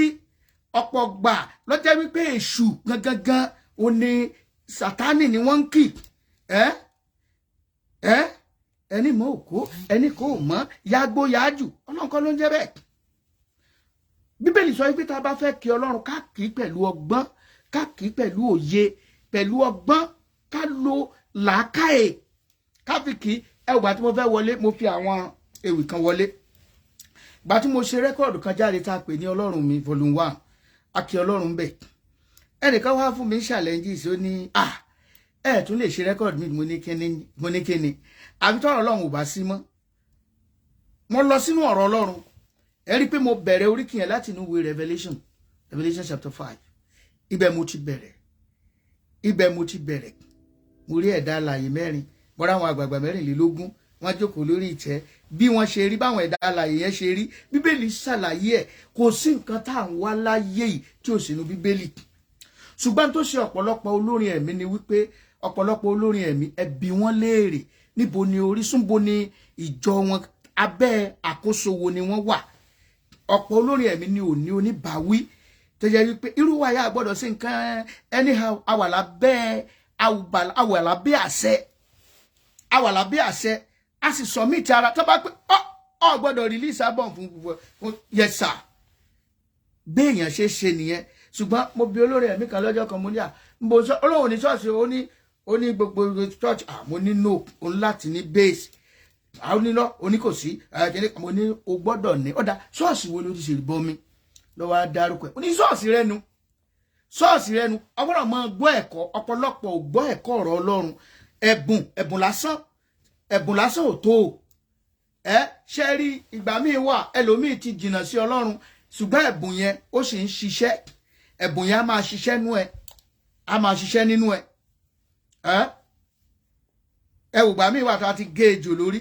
ọ̀pọ̀ gbà lọ́jọ́ wípé èṣù gangan ò ní sátánì ni wọ́n ń kí ẹni mọ̀ òkú ẹni kò mọ̀ yàgbó yájù ọlọ́run kọ́ ló ń jẹ́ bẹ́ẹ̀ bíbélì sọ wípé tá a bá fẹ́ kí ọlọ́run ká kì í pẹ̀lú ọgbọ́n ká kì í pẹ̀lú òye pẹ̀lú ọgbọ́n ká lo làákàyè ká fi kì í ẹwà tí mo fẹ́ wọlé mo fi àwọn ewì kan wọlé gbà tí mo ṣe rẹ́kọ̀dù kan jáde tá a pè ní ọlọ́run mi volume 1 akí ọlọ́run bẹ̀ ẹnìkan wá fún mi challenges ó ní ẹ tún lè ṣe rẹ́kọ̀dù mi mo ní kíni àbí tọ́rọ̀ ọlọ́run ò bá sí mọ́ mo lọ sínú ọ̀rọ̀ ọlọ́run ẹ rí i pé mo bẹ̀rẹ̀ oríkì yẹn láti inú ìwé Revelation chapter 5 ibẹ̀ mo ti bẹ̀rẹ̀ mo rí ẹ̀dá alààyè mẹ́rin mo rá àwọn àgbààgbà mẹ́rìnlélógún wọ́n jókòó lórí ìtẹ́ bí wọ́n ṣe rí báwọn ẹ̀dá alààyè yẹn ṣe rí bíbélì ṣàlàyé ẹ̀ kò sí nǹkan tá à ń wá láyé yìí tí ò sínú bíbélì ṣùgbọ́n tó ṣe ọ̀pọ̀lọpọ̀ olórin ẹ̀mí ni wípé ọ̀pọ̀lọpọ̀ olórin ẹ̀mí ẹ bi wọ́n léèrè níbo ni orísun bo ni ìjọ wọn abẹ́ àkóso wo ni wọ́n wà ọ̀pọ̀ olórin ẹ̀mí ni ò ní oníbàáwí tó jẹ́ wípé irú wa yà gbọ́dọ̀ sí nǹkan anyhow àwàlábẹ́ àṣẹ a sì submit ara tó bá pé ọ gbọ́dọ̀ release album fún yes sir béèyàn ṣe nìyẹn ṣùgbọ́n mo bi olórin ẹ̀mí kan lọ́jọ́ kan mo ní mo sọ olóhùn ní ṣọ́ọ̀ṣì ó ní gbogbo church mo ní no òun láti ní base àwọn onílọ oní kò sí mo ní o gbọ́dọ̀ ní ọ̀dà ṣọ́ọ̀ṣì wo ló ti ṣe ìbọn mi lọ́wọ́ á dárúkọ ẹ̀ ó ní ṣọ́ọ̀ṣì rẹnu ọgbọ́dọ̀ máa gbọ́ ẹ̀kọ́ ọ̀pọ̀lọpọ̀ ò gbọ́ ẹ̀kọ́ ọ̀rọ̀ ọlọ́run ẹ̀bùn lásán ò tó ṣe rí ìgbà míì wà ẹlòmíì ti jìnnà sí ọlọ́run ṣùgbọ́n ẹ̀bùn yẹn ó sì ń ṣiṣẹ́ ẹ̀bùn yẹn á máa ṣiṣẹ́ nínú ẹ̀ ẹ wò gbà míì wà tó a ti gé ejò lórí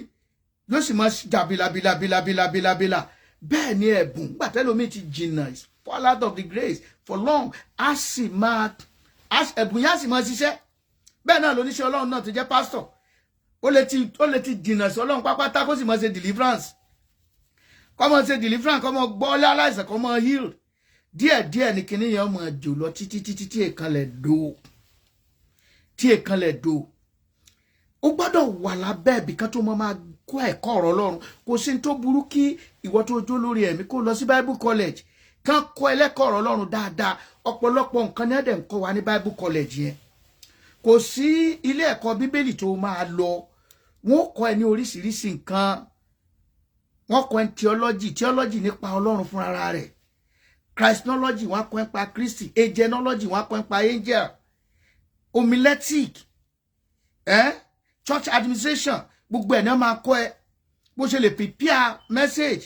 yóò sì máa jà bílabílabílabílabíla bẹ́ẹ̀ ni ẹ̀bùn gbàtẹ́lómi ti jìnnà fall out of the grace for long ẹ̀bùn yẹn á sì máa ṣiṣẹ́ bẹ́ẹ̀ náà lóníṣẹ́ ọlọ́run náà tó jẹ́ pásítọ̀ ó lè ti jìnnà sí ọlọ́run pápátá kó sì máa ṣe deliverance kó máa ṣe deliverance kó máa gbọ́ aláìsàn kó máa heal díẹ̀díẹ̀ ní kinní yẹn máa jò lọ títí tí èkánlẹ̀ do ó gbọ́dọ̀ wà lábẹ́ ibì kan tó máa kó ẹ̀kọ́ ọ̀rọ̀ ọlọ́run kò sí tó burú kí ìwọ tó jó lórí ẹ̀mí kó lọ sí Bible college kán kọ́ ẹlẹ́kọ̀ọ́ ọ̀rọ̀ ọlọ́run dáadáa ọ̀pọ̀lọpọ̀ nǹkan ní ẹ̀dẹ̀ ń kọ́ wa ní Bible college yẹn kò sí ilé ẹ̀kọ́ bíbélì tó máa lọ wọ́n kọ́ ẹ ní oríṣiríṣi nǹkan wọ́n kọ́ ẹ theology nípa ọlọ́run fúnra rẹ̀ Christology wọ́n kọ́ ẹ pa Kristi angelology wọ́n kọ́ ẹ pa angel homiletic church administration gbogbo ẹ̀ náà máa kọ́ ẹ bó ṣe lè prepare message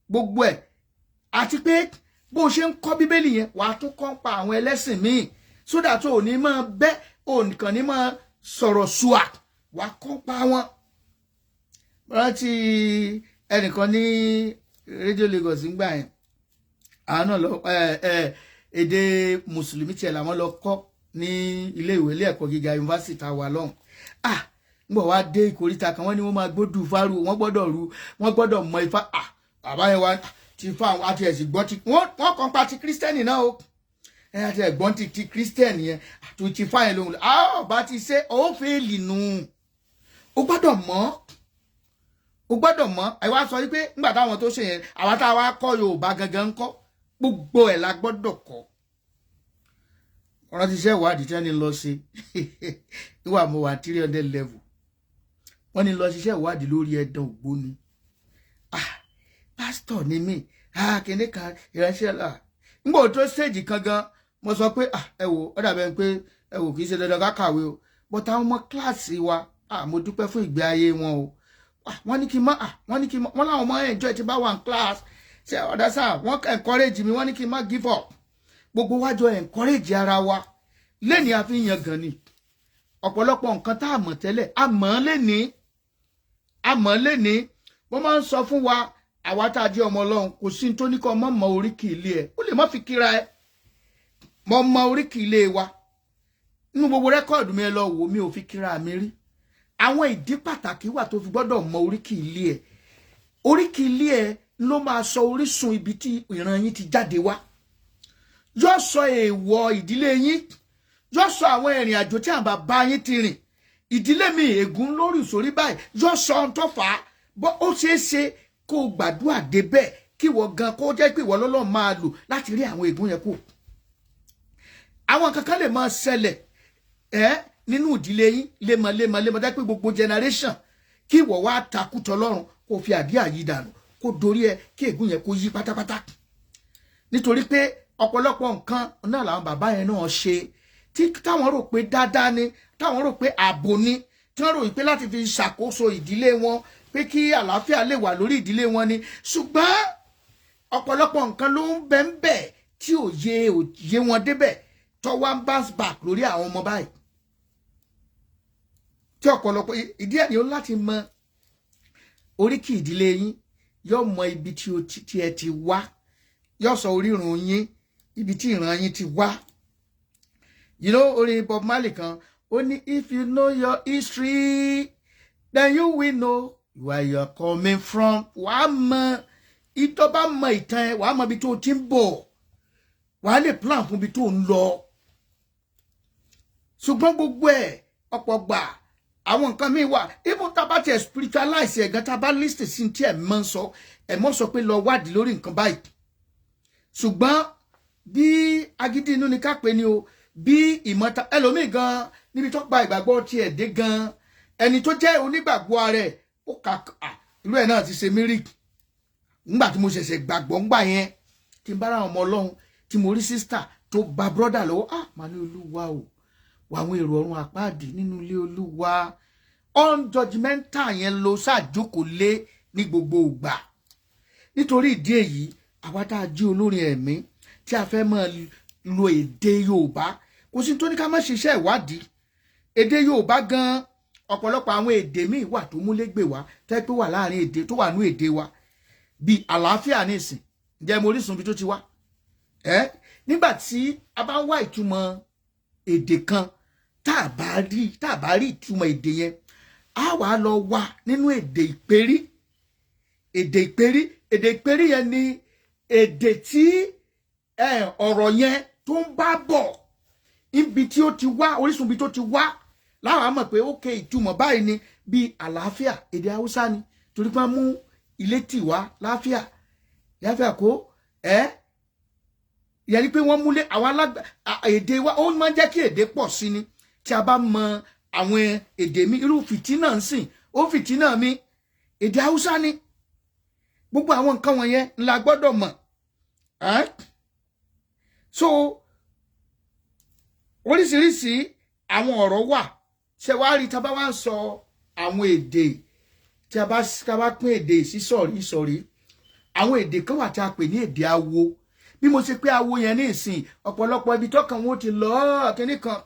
gbogbo ẹ̀ àti pé bó ṣe ń kọ́ bíbélì yẹn wàá tún kọ́ pa àwọn ẹlẹ́sìn míì sódà tó ò ní máa bẹ́ òǹkàn ní máa sọ̀rọ̀ ṣùà wàá kọ́ pa wọn. rántí ẹnìkan ní rédíò Lagos ń gbà yẹn àwọn náà lọ èdè mùsùlùmí tiẹ̀ làwọn lọ kọ́ ní ilé ẹ̀kọ́ gíga yunifásitì tá a wà lọ́hùn ngbọ̀ wá dé ìkóríta kan wọ́n ní wọ́n máa gbódù fárú wọ́n gbọ́dọ̀ mọ ifá àbáyẹn wa ti fa àwọn àti ẹ̀sìn gbọ́n ti wọ́n kàn pa ti kírísítẹ́nì náà o àti ẹ̀gbọ́n ti kírísítẹ́nì yẹn àti ti fa yẹn lóhùn bá ti ṣe ó fèèlì nù o gbọ́dọ̀ mọ̀ àìwá sọ wípé nígbà táwọn tó ṣe yẹn àwa tá a wá kọ́ Yorùbá gangan ń kọ́ gbogbo ẹ̀ la gbọ́dọ̀ kọ́ ọ̀rọ̀ ti ṣe ìwádìí tí wọ́n ní lọ sí níwà mo wà 300 level wọ́n ní lọ ṣiṣẹ́ ìwádìí lórí ẹ̀dàn ògbóni pásítọ̀ ni mí kìnní kan ìránṣẹ́ là nígbà tó stage kan gan mo sọ pé ẹ wò ó dàbẹ̀ pé ẹ wò kì í ṣe dandan ká kàwé o but àwọn ọmọ kíláàsì wa mo dúpẹ́ fún ìgbé ayé wọn o wọ́n ní kí má wọ́n láwọn ọmọ enjoy ti bá wà ní class ṣe ọ̀dà sáà wọ́n encourage mi wọ́n ní kí má give up gbogbo wájọ encourage ara wa lẹ́ni a fi ń yan gan ni ọ̀pọ̀lọpọ̀ nǹkan tá a mọ̀ tẹ́lẹ̀ a mọ̀ lẹ́ni wọ́n máa ń sọ fún wa àwa tá a jẹ́ ọmọ Ọlọ́run kò sí tó ní kọ́ mọ́ oríkì ilé ẹ̀ ó lè má fi kíra ẹ̀ mọ́ oríkì ilé wa nínú gbogbo rẹ́kọ̀dù mi ẹ lọ wò mi ò fi kíra mi rí àwọn ìdí pàtàkì wà tó fi gbọ́dọ̀ mọ oríkì ilé ẹ̀ ló máa sọ orísun ibi tí ìran yín ti jáde wá yóò sọ èèwọ̀ ìdílé yín yóò sọ àwọn ìrìn àjò tí àwọn bàbá yín ti rìn ìdílé mi ègún lórí ìsórí báyìí yóò sọ ohun tó fà á bó ó ṣeé ṣe kó o gbàdúrà débẹ̀ kí wọ́n gan kó jẹ́ pé ìwọ lọ́lọ́run máa lò láti rí àwọn ègún yẹn kù àwọn kankan lè máa ṣẹlẹ̀ nínú ìdílé yín lemọ́ dá pé gbogbo generation kí ìwọ wá takú tọlọ́run kó fi àdíà yí dànù kó dorí ẹ kí ègún yẹn kó yí pátápátá nítorí pé ọ̀pọ̀lọpọ̀ nǹkan náà làwọn bàbá yẹn náà ṣe tí táwọn rò pé dáadáa ni táwọn rò pé ààbò ni tí wọ́n rò pé láti fi ṣàkóso ìdílé wọn pé kí àlàáfíà lè wà lórí ìdílé wọn ni ṣùgbọ́n ọ̀pọ̀lọpọ̀ nǹkan ló ń bẹ ń bẹ tí òye wọn débẹ̀ tó wá ń bounce back lórí àwọn ọmọ báyìí tí ọ̀pọ̀lọpọ̀ ìdí ẹ̀ ni ó láti mọ oríkì ìdílé yín yóò mọ ibi tí ẹ ti wá yóò sọ orírun yín ibi tí ìran yín ti wá orin Bob Marley kan ó ní if you know your history then you will know where you are coming from wàá mọ ìtọ́ bá mọ ìtàn ẹ wàá mọ ibi tó ti ń bọ̀ wàá lè plan fún ibi tó ń lọ ṣùgbọ́n gbogbo ẹ̀ ọ̀pọ̀ gbà àwọn nǹkan míì wà even tá a bá tiẹ̀ spiritualize ẹ̀gán tá a bá list sí tí ẹ̀ mọ́ sọ pé lọ wádìí lórí nǹkan báyìí ṣùgbọ́n bí agídí inú ni ká pè ní o bí ìmọ̀ta ẹlòmíì gan níbi tó gba ìgbàgbọ́ tiẹ̀ dé gan ẹni tó jẹ́ onígbàgbọ́ rẹ̀ ó kà irú ẹ̀ náà ti ṣe mírì nígbà tí mo ṣẹ̀ṣẹ̀ gbàgbọ́ ńgbà yẹn tí n bá ra ọmọ Ọlọ́run tí mo rí sísítà tó bá brọ́dà lọ́wọ́ màá ní Olúwa o wà àwọn èrò ọ̀run àpáàdì nínú ilé Olúwa unjudgmental yẹn ló ṣàjókòó lé ní gbogbo ìgbà nítorí ìdí èyí àwa tá a jí olórin ẹ̀mí tí a fẹ́ máa lo èdè Yorùbá kò sí tó ní ká má ṣiṣẹ́ ìwádìí èdè Yorùbá gan ọ̀pọ̀lọpọ̀ àwọn èdè míì wà tó múlégbè wá tẹ́ pé wà láàrin èdè tó wà ní èdè wa bíi àlàáfíà nísìn ǹjẹ́ mo orísun bí tó ti wá nígbà tí a bá wá ìtumọ̀ èdè kan tá a bá rí ìtumọ̀ èdè yẹn a wà lọ wá nínú èdè ìpérí yẹn ni èdè tí ọ̀rọ̀ yẹn tó ń bá bọ̀ ibi tí ó ti wá orísun ibi tó ti wá láwọn á mọ̀ pé ókè ìtumọ̀ báyìí ni bíi àlàáfíà èdè Haúsá ni torí pé wọ́n mú ilé tì wá láfíà kó ìyẹn ni pé wọ́n múlé àwọn èdè wa ó máa ń jẹ́ kí èdè pọ̀ sí ni tí a bá mọ àwọn èdè mi irú fìtínà ń sìn ó fìtínà mi èdè Haúsá ni gbogbo àwọn nǹkan wọ̀nyẹn la gbọ́dọ̀ mọ̀ so oríṣiríṣi àwọn ọ̀rọ̀ wà ṣe wá rí tá a bá wá ń sọ àwọn èdè tí a bá pín èdè sí sọ̀rí àwọn èdè kan wà tí a pè ní èdè awo bí mo ṣe pé awo yẹn ní ìsìn ọ̀pọ̀lọpọ̀ ibi tọ́kàn wọn ti lọ kíní kan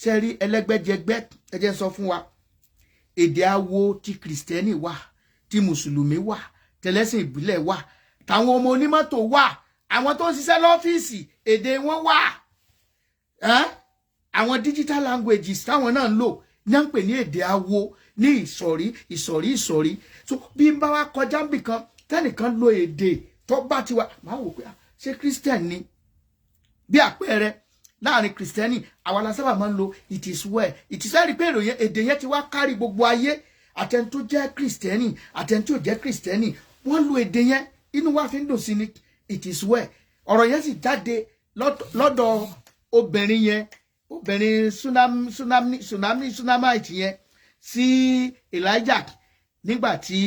ṣe rí ẹlẹ́gbẹ́jẹgbẹ́ ẹ jẹ́ sọ fún wa èdè awo ti kìrìsìtẹ́nì wà ti mùsùlùmí wà tẹlẹ́sìn ìbílẹ̀ wà táwọn ọmọ onímọ́tò wà àwọn tó ń ṣiṣẹ́ lọ́fíìsì èdè wọn wà àwọn digital languages táwọn náà ń lò ní à ń pè ní èdè awo ní ìsọ̀rí so bí n bá wá kọjá níbì kan tẹ́nìkan lo èdè tó bá ti wà máa wò pé ṣé christian ni bí àpẹẹrẹ láàrin kristẹni àwa la sábà máa ń lo it is well rí pé ìròyìn èdè yẹn ti wá kárí gbogbo ayé àtẹni tó jẹ́ kristẹni àtẹni tó jẹ́ kristẹni wọ́n lo èdè yẹn inú wa fi ń dùn sí ni it is well ọ̀rọ̀ yẹn sì jáde lọ́dọ̀ obìnrin tsunamite yẹn sí Elijah nígbà tí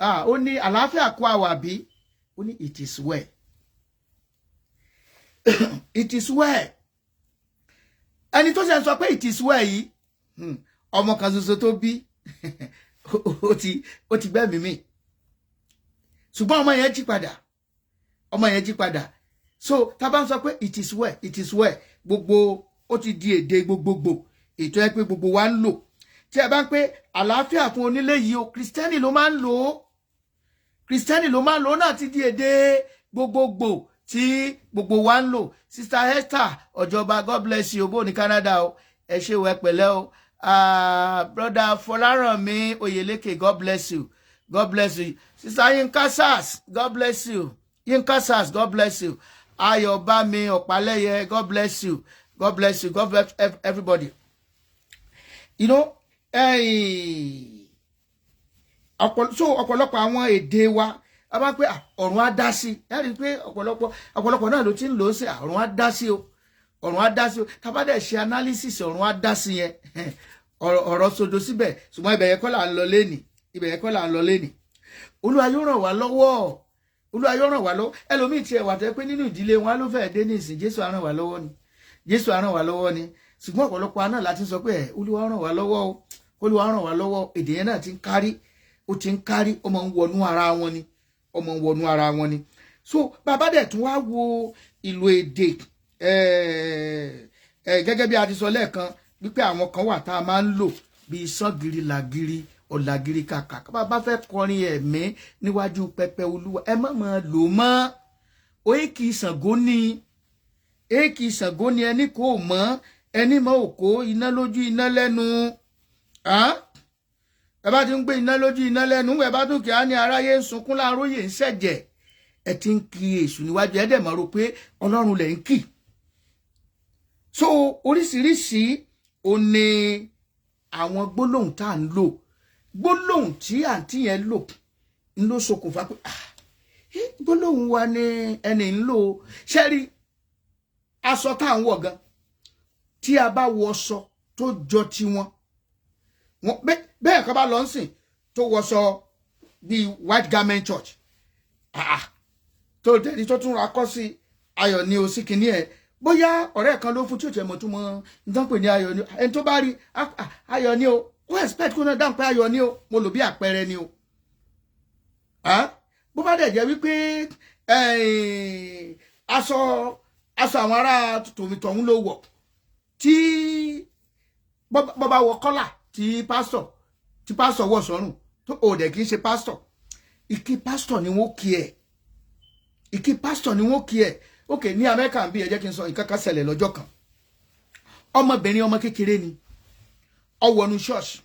ó ní àlàáfíà kó àwà bí ó ní it is well it is well ẹni tó ṣe ń sọ pé it is well yìí ọmọ kan ṣoṣo tó bí ó ti bẹ́ẹ̀ mímì ṣùgbọ́n ọmọ yẹn jí padà so tá bá ń sọ pé it is well gbogbo ó ti di èdè gbogbogbò ètò ẹ pé gbogbo wa ń lò tí ẹ bá ń pé àlàáfíà fún onílé yìí o kristẹni ló máa ń lò ó náà ti di èdè gbogbogbò tí gbogbo wa ń lò. Sister Esther Ọ̀jọ̀ba, God bless you bó ní Canada o, ẹ ṣé o, ẹ pẹ̀lẹ́ o. Brother Fọlárànmí Oyèlékè, God bless you. Sister Yinka Sars, God bless you. God bless you. Ayọ̀bámi Ọ̀pálẹ́yẹ, God bless you. God bless everybody. You know, ọ̀pọ̀lọpọ̀ àwọn èdè wa a bá pé ọ̀run á dá sí, ẹ rí pé ọ̀pọ̀lọpọ̀ náà ló ti ń lò ó sí ọ̀run á dá sí o. Tá bá dẹ̀ ṣe analysis ọ̀run á dá sí yẹn ọ̀rọ̀ sodo síbẹ̀, ṣùgbọ́n ibẹ̀ yẹn kọ́ là ń lọ lénìí. Olúwa yóò ràn wá lọ́wọ́. Ẹlòmíì tiẹ̀ wà tẹ́ pé nínú ìdílé wọn ló fẹ́ dé nísìn, Jésù á ràn wá lọ́wọ́ ni. Ṣùgbọ́n ọ̀pọ̀lọpọ̀ àná láti sọ pé Olúwa ràn wá lọ́wọ́, èdè yẹn náà ti ń kárí, ó máa ń wọnú ara wọn ni. So bàbá dẹ̀ tún wá wo ìlò èdè gẹ́gẹ́ bí a ti sọ lẹ́ẹ̀kan wípé àwọn kan wà tá a máa ń lò bíi sangiri làgiri ọ̀làgiri kàkà. Bàbá fẹ́ kọrin ẹ̀mí níwájú pẹpẹ Olúwa, ẹ má máa lò mọ́. Èkì Ṣàngó ni ẹni kò mọ̀, ẹni mọ̀ òkó, iná lójú iná lẹ́nu. Ẹ bá ti ń gbé iná lójú iná lẹ́nu, ẹ bá tún kí á ní aráyé ń sunkún láàróyè ń ṣẹ̀jẹ̀, ẹ ti ń kí èṣù níwájú, ẹ dẹ̀ mọ̀ rò pé Ọlọ́run lẹ̀ ń kì. So oríṣiríṣi ò ní àwọn gbólóhùn tá à ń lò. Gbólóhùn tí àǹtí yẹn lò ń ló ṣokùnfà pé gbólóhùn wa ni ẹni ń lò. Ṣẹ́rí aṣọ tá à ń wọ̀ gan, tí a bá wọ aṣọ tó jọ tiwọn, bẹ́ẹ̀ kan bá lọ sìn tó wọṣọ bíi white garment church, tó tẹ̀lé tó tún ra kọ́ sí ayọ̀ ní òsì kìíní ẹ̀, bóyá ọ̀rẹ́ kan ló fún tí ò tẹ̀ mọ̀ tún mọ́ nítorí pé ní ayọ̀ ni, ẹni tó bá rí ayọ̀ ni o, ó expect kó náà dáhùn pé ayọ̀ ni o, mo lò bí àpẹẹrẹ ni o. Bó bá dẹ̀ jẹ́ wípé aṣọ àwọn ará tòun ló wọ̀, tí bọ́bá wọ kọ́là tí pásítọ̀ wọ̀ sọ́rùn tó ò dẹ̀ kì í ṣe pásítọ̀, ìkí pásítọ̀ ni wọ́n kí ẹ̀. Ok, ní Amẹ́ríkà ń bí, ẹ jẹ́ kí n sọ nǹkan kan ṣẹlẹ̀ lọ́jọ́ kan. Ọmọbìnrin ọmọ kékeré ni, ó wọnú ṣọ́ọ̀ṣì,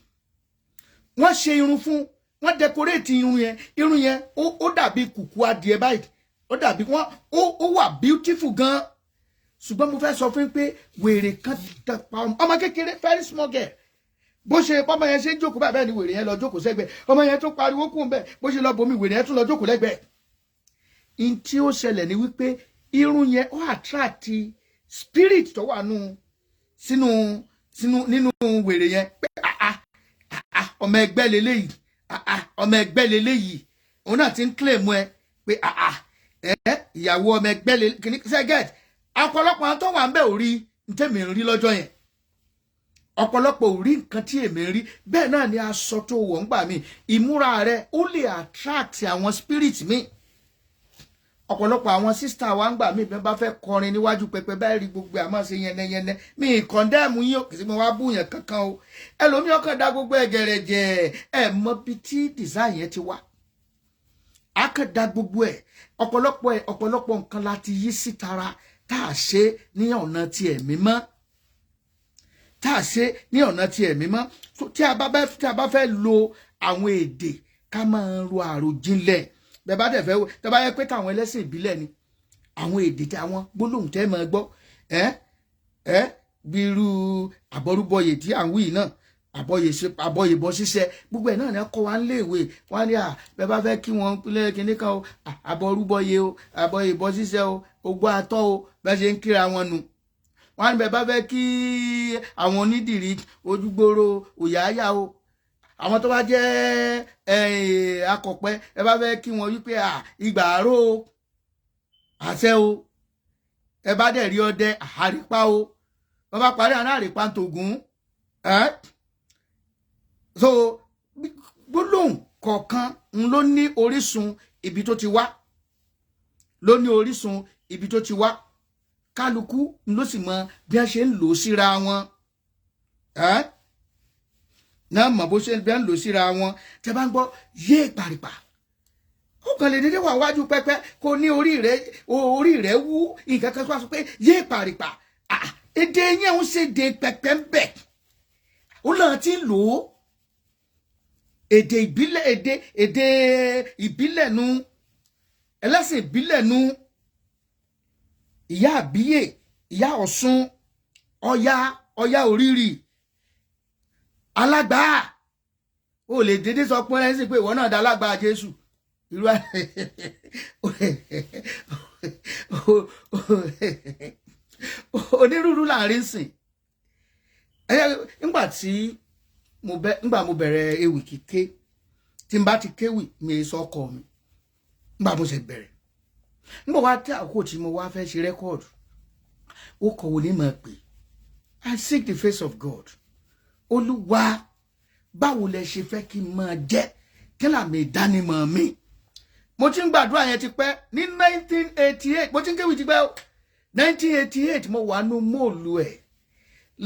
wọ́n ṣe irun fún, wọ́n dẹkoréètì irun yẹn ó dàbí kùkù adìẹ báyìí, ó wà beautiful gan. Ṣùgbọ́n mo fẹ́ sọ fún pé wèrè kan tẹpa ọmọ kékeré, very small girl, bó ṣe ọmọ yẹn ṣe ń jókòó bẹ́ẹ̀ ni wèrè yẹn lọ jókòó sẹ́gbẹ̀ẹ́, ọmọ yẹn tó pariwo kún bẹ́ẹ̀, bó ṣe lọ bomi wèrè yẹn tún lọ jókòó lẹ́gbẹ̀ẹ́. In tí ó ṣẹlẹ̀ ni wípé irun yẹn ó attract spirit tó wà nínú wèrè yẹn pé ọmọ ẹgbẹ́ leléyìí, òun náà ti ń claim ẹ pé ìyàwó ọmọ ẹgbẹ́ leléyìí sẹ́gẹ̀t. Ọ̀pọ̀lọpọ̀ àwọn tó wà ń bẹ̀ ò rí ntẹ́mi ń rí lọ́jọ́ yẹn, ọ̀pọ̀lọpọ̀ ò rí nǹkan tí èmi ń rí. Bẹ́ẹ̀ náà ni aṣọ tó wọ̀ ń gbà mí, ìmúra rẹ̀ ó lè attract àwọn spirit mi. Ọ̀pọ̀lọpọ̀ àwọn sísítà wa ń gbà mí bí wọ́n bá fẹ́ kọrin níwájú pẹpẹ báyìí rí gbogbo àmọ́ ṣe yẹnẹyẹnẹ, mi kọ̀ndẹ́ẹ̀mù yín ò kì í sí mo wá bú yẹn kankan o. Ẹlòmíràn kàn dá gbogbo ẹ̀gẹ̀rẹ̀ jẹ ẹ̀ mọ bí tí design yẹn ti wá, a kàn dá gbogbo ẹ̀. Ọ̀pọ̀lọpọ̀ nǹkan láti yí sí tara tá a ṣe ní ọ̀nà ti ẹ̀mí mọ́, tí a bá fẹ́ lo àwọn èdè ká máa ro àròjinlẹ̀. Bẹ́ẹ̀ bá dẹ̀ fẹ́ wo, tẹ́ bá yẹ pé táwọn ẹlẹ́sìn ìbílẹ̀ ni, àwọn èdè tí àwọn gbólóhùn tẹ́ máa gbọ́ bí irú àbọrúbọyè tí à ń wí náà, àbọyèbọ ṣíṣe, gbogbo ẹ̀ náà ni kọ́ wa ń léèwé. Wọ́n ní bẹ́ẹ̀ bá fẹ́ kí wọ́n pínlẹ̀ kínní kan o, àbọrúbọyè o, àbọyèbọ ṣíṣe o, ogbó atọ́ o, bẹ́ẹ̀ ṣe ń kíra wọn nu. Wọ́n ní bẹ́ẹ̀ bá fẹ́ kí àwọn onídìrí ojúgbòrò òyàáyà o, àwọn tó bá jẹ́ akọ̀pẹ́, ẹ bá fẹ́ kí wọ́n wípé ìgbà àárò o, àṣẹ o, ẹ bá dẹ̀ rí ọdẹ àrípa o, wọ́n bá parí àná àrípa tògún, so gbólóhùn kọ̀ọ̀kan ń ló ní orísun ibi tó ti wá ló ní orísun ibi tó ti wá kálukú ló sì mọ bí wọ́n ṣe ń lò síra wọn náà mọ̀ bó ṣe bí wọ́n ń lò síra wọn tẹ́ bá ń gbọ́ yé pàrìpà ó kàn lè dédé wà wájú pẹ́pẹ́ kó ní orí rẹ̀ wú nǹkan kan sọ pé yé pàrìpà èdè yẹn ń ṣe de pẹ́pẹ́ ń bẹ̀ ó lọ́n ti lò ó èdè ìbílẹ̀ nu ẹlẹ́sìn ìbílẹ̀ nu ìyá àbíyè ìyá ọ̀ṣun ọya òrìrì alágbà ó lè dédé sọ pé ẹni sì pé ìwọ náà dá alágbà Jésù irú onírúurú láàrin sìn nígbà mo bẹ̀rẹ̀ ewì kíké tí n bá ti kéwì mi sọ ọkọ mi nígbà mo ṣe bẹ̀rẹ̀ nígbà wá tí àkókò tí mo wá fẹ́ ṣe rẹ́kọ̀dù ó kọ̀wé ní mọ̀ pé I seek the face of God Olúwa báwo lẹ ṣe fẹ́ kí n máa jẹ́ kí làmì ìdánimọ̀ mi mo ti ń gbàdúrà yẹn ti pẹ́ ní 1988 mo ti ń kéwì ti pẹ́ 1988 mo wà nú móòlù ẹ̀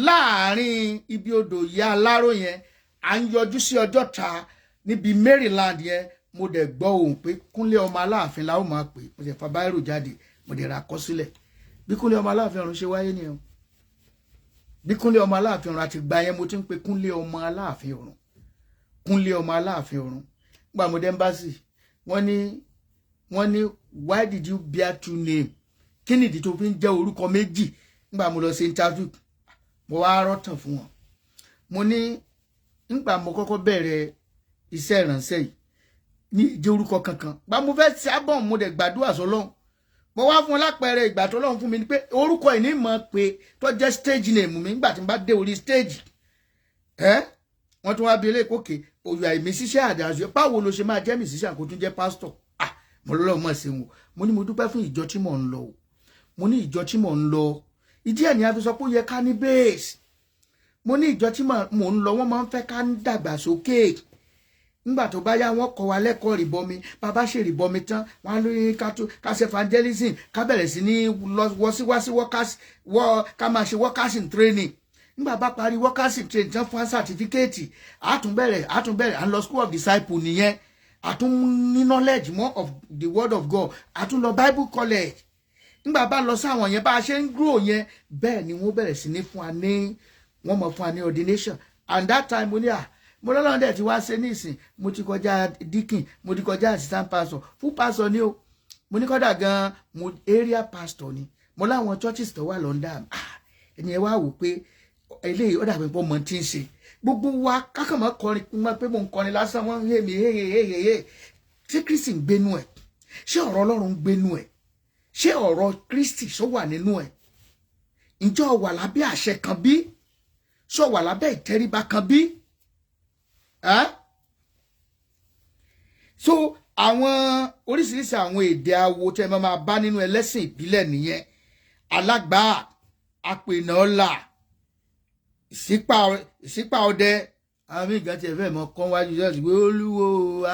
láàrin ibi odò ìyá aláró yẹn à ń yọjú sí Ọjọ́ta níbi Maryland yẹn mo dẹ̀ gbọ́ ohùn pé Kúnlé ọmọ Aláàfin la ó máa pè mo sì fa báírò jáde mo dẹ̀ ra kọ́ sílẹ̀ bí Kúnlé ọmọ Aláàfin ọ̀run ṣe wáyé nìyẹn bí Kúnlé ọmọ Aláàfin ọ̀run àti gbà yẹn mo ti ń pe Kúnlé ọmọ Aláàfin ọ̀run Kúnlé ọmọ Aláàfin ọ̀run gbà mo dé embassy wọ́n ní why did you bear two names kí nìdí tó fi ń jẹ́ orúkọ méjì nígbà mo lọ ṣe interview mo wá rọ́tàn fún wọn mo ní nígbà mo kọ́kọ́ bẹ̀rẹ̀ iṣẹ́ ìránṣẹ́ yìí ní ìjẹ́ orúkọ kankan bá mo fẹ́ ṣe ábọ̀n mo dẹ̀ gbàdúrà sọ́lọ́run mo wá fún lápẹẹrẹ ìgbà tó lọ́run fún mi ni pé orúkọ ìní mọ̀ pé tó jẹ́ stage name mi nígbà tí n bá dé orí stage wọ́n tún wá bí ilé ìkókè òyà ìmísíṣẹ́ àdáṣe báwo ló ṣe máa jẹ́ mísíṣẹ́ kó tún jẹ́ pastor mo lọ́lọ́ mọ̀ sí wọn mo ní mo dúpẹ́ fún ìjọ tí mò ń lọ mo ní ìjọ tí mò ń lọ ìdí ẹ̀ ní a fi sọ pé ó yẹ ká ní base mo ní ìjọ tí mò ń lọ wọ́n máa ń fẹ́ ká ń dàgbà sókè nígbà tó bá yá wọ́n kọ́ wa lẹ́kọ̀ọ́ rìbọmi bàbá ṣe rìbọmi tán wọ́n á lóyún ká ṣe evangelism ká bẹ̀rẹ̀ sí ní ká máa ṣe workers in training nígbà bá parí workers in training tán fún certificate àtúnbẹ̀rẹ̀ à ń lọ school of disciples nìyẹn àtún ní knowledge more of the word of God àtún lọ Bible college nígbà bá lọ sáwọn yẹn bá a ṣe ń grow yẹn bẹ́ẹ̀ ni wọ́n bẹ̀rẹ̀ sí ní fún wa ní wọ́n mọ̀ fún wa ní ordination and that time mo ní mo lọ́lọ́run dẹ̀ ti wá ṣe ní ìsìn mo ti kọjá deacon mo ti kọjá assistant pastor full pastor ni o mo ní kọ́dà gan mo area pastor ni mo láwọn churches tó wà London ẹni ẹ wá wò pé eléyìí ó dàbí pé ọmọ tí ń ṣe gbogbo wa kákàmọ́ kọrin pé mo ń kọrin lásán wọ́n ń hé mi hé ṣé Kristi ń gbénú ẹ̀ ṣé ọ̀rọ̀ Ọlọ́run ń gbénú ẹ̀ ṣé ọ̀rọ̀ Kristi ṣó wà nínú ẹ̀ ǹjọ́ wà lábẹ́ àṣẹ kan bí ṣó wà lábẹ́ ìtẹríba kan bí so àwọn oríṣiríṣi àwọn èdè awo tẹ́ máa bá nínú ẹlẹ́sìn ìbílẹ̀ nìyẹn alágbà apènà ọlà ìṣípà ọdẹ àwọn ìgbà tí ẹ fẹ́ mọ kán wájú ṣọ́ọ̀ṣì pé olúwo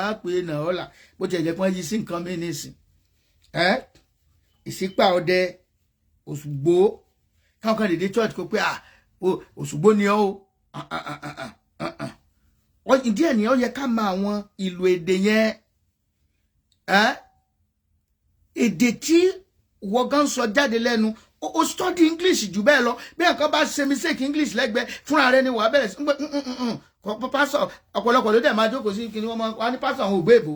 apènà ọlà bó ti ẹ̀jẹ̀ pọ́n yí sí nǹkan mí nísìn ìṣípà ọdẹ Òṣùgbó káwọn kan dèdè church kó pé Òṣùgbó ni ọ́ o ìdí ẹ̀ ní ó yẹ ká mọ àwọn ìlò èdè yẹn èdè tí wọ́n gan sọ jáde lẹ́nu o study English jù bẹ́ẹ̀ lọ bí nǹkan bá ṣe mistake English lẹ́gbẹ̀ẹ́ fúnra rẹ ni wàá bẹ̀rẹ̀ sí pásọ̀ ọ̀pọ̀lọpọ̀ ló dẹ̀ máa jókòó sí kí ni wọ́n máa ní pásọ̀ àwọn ògbé èbó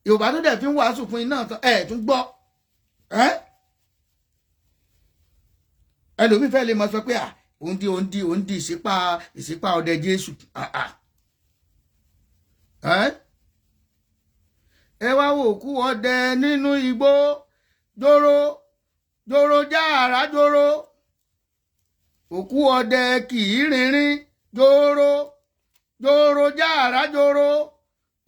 Yorùbá tó dẹ̀ fi ń wàásù fún iná tún gbọ́ ẹlòmíì fẹ́ lè mọ sọ pé òun di ìṣípà ọdẹ Jésù ẹ wá wò kú ọdẹ nínú igbó jóró jáàrá jóró òkú ọdẹ kì í rìnrìn jóró jáàrá jóró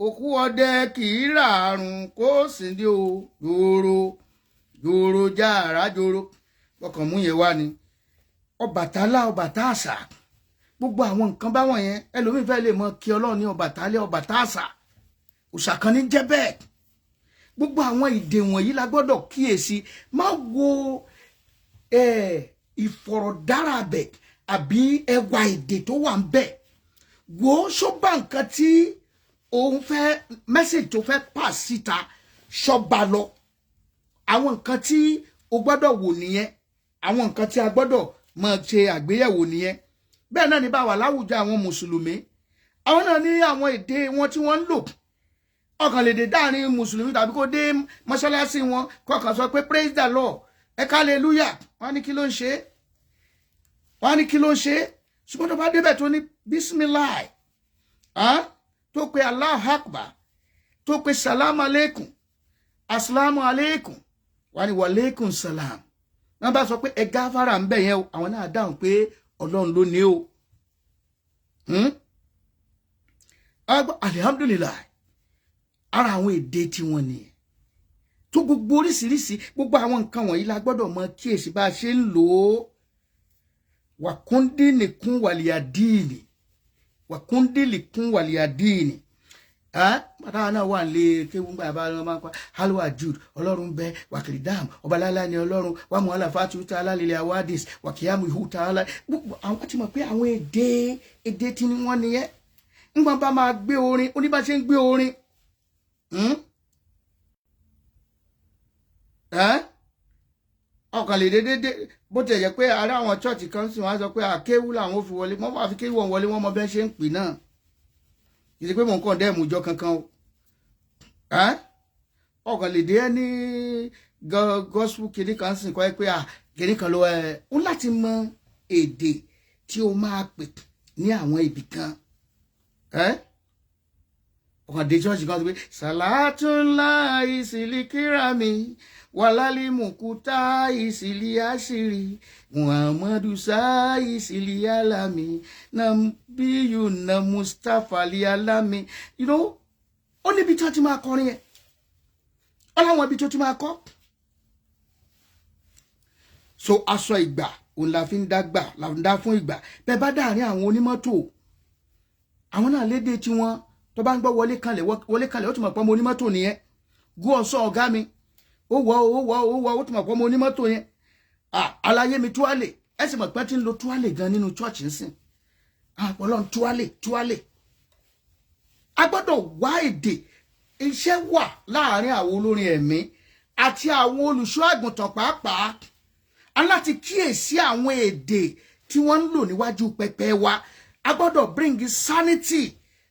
òkú ọdẹ kì í ràrùn kó sì dé o jóró jáàrá jóró ọkàn mú yẹn wá ni Ọbàtálá ọbàtá àṣà gbogbo àwọn nǹkan báwọn yẹn ẹlòmíì fẹ́ lè mọ kí Ọlọ́run ní Ọbàtálẹ̀ Ọbàtásà òòṣà kan ní jẹ́ bẹ́ẹ̀. Gbogbo àwọn ìdè wọ̀nyí la gbọ́dọ̀ kíyèsí. Má wo ìfọ̀rọ̀dárabẹ̀ àbí ẹwà èdè tó wà ń bẹ̀. Wo ṣọ́ba nǹkan tí òun fẹ́ mẹ́sẹ̀jì tó fẹ́ pass síta ṣọ́ba lọ. Àwọn nǹkan tí o gbọ́dọ̀ wò nìyẹn. Àwọn nǹkan tí a gbọ́dọ̀ máa ṣe àgbéyẹ̀wò nìyẹn. Bẹ́ẹ̀ náà ni bá wà láwùjọ àwọn mùsùlùmí. Àwọn náà ní àwọn èdè wọn tí wọ́n ń lò. Ọkàn lè dé dáàrin mùsùlùmí tàbí kó dé mọ́ṣáláṣí wọn kọkàn sọ pé praise the Lord, ẹ ká hallelujah. Wọ́n ní kí ló ń ṣe? Wọ́n ní kí ló ń ṣe? Ṣùgbọ́n tó bá débẹ̀ tó ní bismillah, tó pe Allahu Akbar, tó pe salam aleikum, assalamu alaikum, wọ́n ní wa alaikum salam. Wọ́n bá sọ pé ẹ gáfárà ń bẹ̀ yẹn o, àwọn náà dáhùn pé Ọlọ́run ló ní o. Alhamdulillah. Ara àwọn èdè tí wọ́n ní tó gbogbo oríṣiríṣi gbogbo àwọn nǹkan wọ̀nyí la gbọ́dọ̀ mọ kíyèsí bá ṣe ń lò ó. Wàkúndí nìkún wàlíàdíìnì, wàkúndí nìkún wàlíàdíìnì. Bàtà náà wà lè kéwù bàbá wọn máa ń pa halwa jude Ọlọ́run bẹ wàkìlídàm ọbalálá ni Ọlọ́run wà mú aláfàtú tá alálẹ̀lẹ̀ awadis wàkíyàmù ihu tá alá. Àwọn ti mọ̀ pé àwọn èdè tí wọ́n nìyẹn. Ńgbọ́n bá máa gbé orin oníbàṣẹ ń gbé orin. Ọkàn lè dédé bó ti jẹ́ pé ara àwọn chọ́ọ̀chì kan sì wọ́n á sọ pé àkéwú làwọn ò fi wọlé wọ́n bá fi kéwú wọn wọlé wọ́n mọ bẹ́ẹ̀ ṣe ń pè náà. Ìdí pé mò ń kàn dẹ́ ìmùjọ kankan o. Ọkàn lè dé ní gospel kìnní kan sì kọ́ ẹ pé kìnní kan ló ń láti mọ èdè tí o máa pè ní àwọn ibì kan. Ọkàn dé chọ́ọ̀chì kan sọ pé sàlátúnlá ìsìlíkírami wàlálí mùkútà ìsìlí àṣírí muhammadu sá ìsìlí alami nàbíyù nà mustapha lí alami. Ó níbi tí wọ́n ti máa kọrin yẹn. Ó láwọn ibi tí ó ti máa kọ́. So aṣọ ìgbà òun la fi ń dágbà la ń dá fún ìgbà. Bẹ́ẹ̀ bá dáàrin àwọn onímọ́tò àwọn náà lédè tí wọ́n tó bá ń gbọ́ wọlé kalẹ̀ ó ti mọ̀ pé ọmọ onímọ́tò nìyẹn. Gú ọ̀sọ́ ọ̀gá mi ó wọ́ ó ti mọ̀ pé ọmọ onímọ́tò yẹn. Aláyé mi túwálè ẹ sì mọ̀ pé tí ń lo túwálè gan nínú chọ́ọ̀chì ńsìn. Ọlọ́run túwálè. A gbọ́dọ̀ wá èdè. Iṣẹ́ wà láàrin àwọn olórin ẹ̀mí àti àwọn olùṣọ́ àgùntàn pàápàá. Aláti kíyèsí àwọn èdè tí wọ́n ń lò níwájú pẹpẹ wa. A gbọ́dọ̀ bring sanity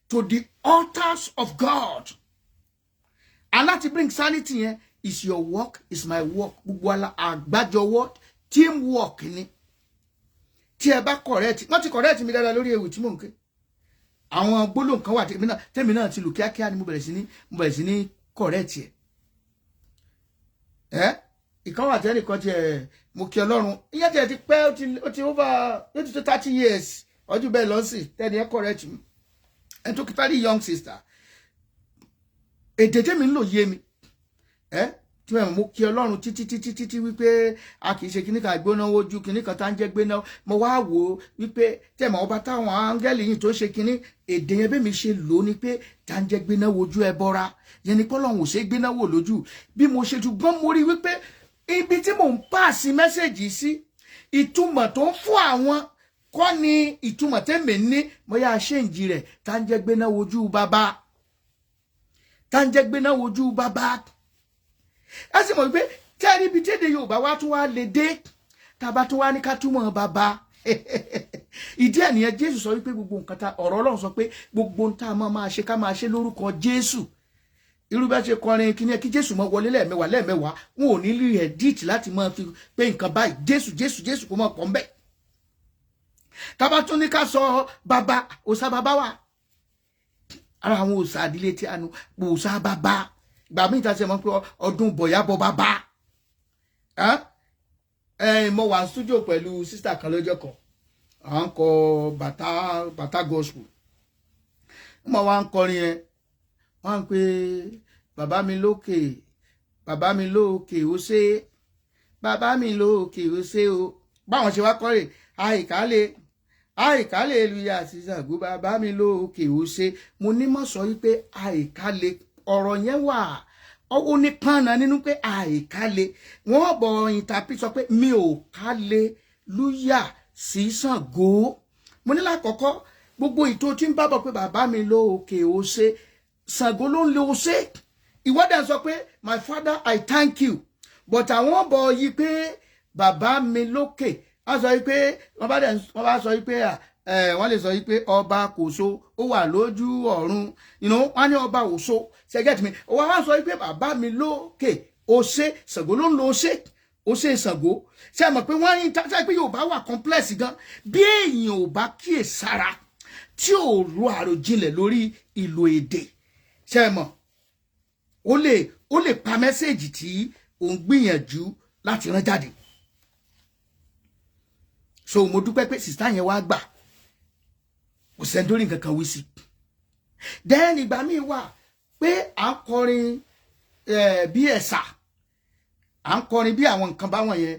to the altars of God. Aláti bring sanity yẹn is your work, is my work. Gbogbo àgbájọwọ́ teamwork ni. Tí ẹ bá correct, wọ́n ti correct mi dáadáa lórí ewì tí mò ń ké. Àwọn gbólóhùn kan wà tèmi náà ti lù kíákíá ni mo bẹ̀rẹ̀ sí ní correct ẹ̀. Ìkan wà tẹ́nìkan tí mo kí Ọlọ́run. Ìyẹn tí ẹ ti pẹ́ ó ti over 30 years. Ọdún bẹ́ẹ̀ lọ sí tẹ́ni ẹ correct mi. Ẹ tó kí very young sister. Èdè tèmi ń lò yé mi. Tí mo kí Ọlọ́run títí wípé a kì í ṣe kíní kan gbóná ojú kíní kan tá ń jẹ́ gbéná. Mo wá wò wípé tẹ̀mọ̀ ọba táwọn áńgẹ́lì yìí tó ṣe kíní èdè yẹn bẹ́ẹ̀ mi ṣe lò ní pé tá ń jẹ́ gbéná wojú ẹ bọ́ra. Yẹn ni pọ́lọ́hún ò ṣe gbéná wò lójú. Bí mo ṣe ṣùgbọ́n mo rí wípé ibi tí mò ń pàṣẹ mẹ́sẹ̀jì sí ìtumọ̀ tó ń fún àwọn kọ́ ni ìtumọ̀ tẹ́mi ní mo yá ṣéǹjì rẹ̀ tá ń jẹ́ gbéná wojú bàbá. Tá ń jẹ́ gbéná wojú bàbá. Ẹ sì mọ̀ wípé tẹ́rí ibi tí èdè Yorùbá wá tún wá lè dé tàbá tún wá ní ká túmọ̀ bàbá. Ìdí ẹ̀ nìyẹn Jésù sọ wípé gbogbo nǹkan tá ọ̀rọ̀ Ọlọ́run sọ pé gbogbo nǹkan tá a máa ṣe ká máa ṣe lórúkọ Jésù. Irú bá ṣe kọrin kíní kí Jésù mọ wọlé lẹ́ẹ̀mẹ́wàá wọn ò ní rí edit láti máa fi pé nǹkan báyìí Jésù kò mọ̀ pọ̀ ńbẹ̀. Tàbá tún ní ká sọ bàbá òòṣà bàbá wa. Ara àwọn òòṣà àdílé tí a nu òòṣà bàbá. Ìgbà míì ta ṣe mọ̀ pé ọdún bọ̀yábọ̀ bàbá. Mo wà studio pẹ̀lú sister kan lọ́jọ́ kan. À ń kọ bàtà gospel. Mo wá ń kọrin yẹn. Wọ́n ń pè bàbá mi lókè ó ṣe bàbá mi lókè ó ṣe o. Báwọn ṣe wá kọ́rè hallelujah sí Ṣàngó bàbá mi lókè ó ṣe. Mo ní mọ̀ sọ wípé àìkálé ọ̀rọ̀ yẹn wà ó ní pọ́nà nínú pé àìkálé wọ́n bọ̀ ìtàpí sọ pé mi ò kálé lúyà sí Ṣàngó. Mo ní lákọ̀ọ́kọ́ gbogbo ìtò tí ń bábọ̀ pé bàbá mi lókè ó ṣe Ṣàngó ló ń lo ó ṣe. Ìwọ́dẹ̀ sọ pé my father I thank you but àwọn bọ̀ yí pé bàbá mi lókè wọ́n sọ pé wọ́n bá sọ pé wọ́n lè sọ pé ọba Kòso ó wà lójú ọ̀run wọ́n ní ọba Òṣó ṣẹ́gẹ́t mi wọ́n wá sọ pé bàbá mi lókè ó ṣe Ṣàngó ló ń lo ó ṣe Ṣàngó. ṣe mọ̀ pé wọ́n ń ta pé Yorùbá wà complex gan bí èèyàn ò bá kíyè sára tí ò ro àròjinlẹ̀ lórí ìlò èdè ṣe mọ̀ ó lè pa mẹ́sẹ̀jì tí ò ń gbìyànjú láti rán jáde. So mo dúpẹ́ pé sista yẹn wá gbà kò sẹ́ńdórì nǹkan kan wí sí. Then ìgbà míì wà pé à ń kọrin bí ẹ̀sà à ń kọrin bí àwọn nǹkan báwọn yẹn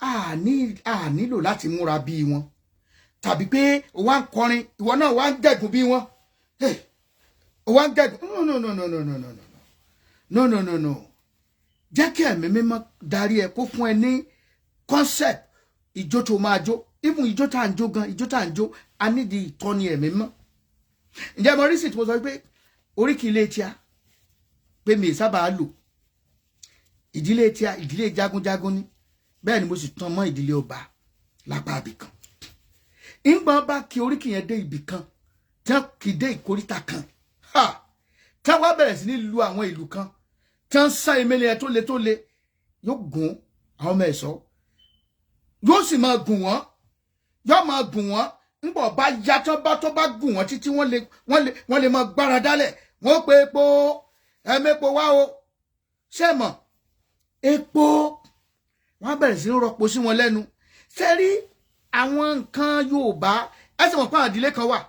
a nílò láti múra bí wọn tàbí pé o wá ń kọrin ìwọ náà wá ń gẹ̀gùn bí wọn o wá ń gẹ̀gùn no jẹ́ kí ẹ̀mí mímọ́ darí ẹ kó fún ẹ ní concept ìjó tó máa jó even ìjó tá à ń jó gan ìjó tá à ń jó a nídi ìtọ́ni ẹ̀mí mọ́. Ǹjẹ́ mo rí sí tí mo sọ pé oríkì ilé tíá pé mi sábà lò ìdílé tíá ìdílé jagunjagun ni bẹ́ẹ̀ ni mo sì tàn mọ́ ìdílé ọba lápá ibì kan. Ìgbọ́n bá kí oríkì yẹn dé ibì kan tán kì í dé ìkóríta kan tán wá bẹ̀rẹ̀ sí ní lu àwọn ìlú kan tán sá emele yẹn tó le yóò gùn àwọn ọmọ ẹ̀ṣọ́ yóò sì máa gùn wọ́n yóò máa gùn wọ́n ńgbọ̀ bá ya tó bá gùn wọ́n títí wọ́n lè máa gbára dálẹ̀ wọ́n pe epo ẹ̀mẹ́po wá o ṣé mọ̀ epo wọ́n bẹ̀rẹ̀ sí ń rọpo sí wọn lẹ́nu. ṣé rí àwọn nǹkan Yorùbá ẹsẹ̀ mọ̀ pé àwọn ìdílé kan wà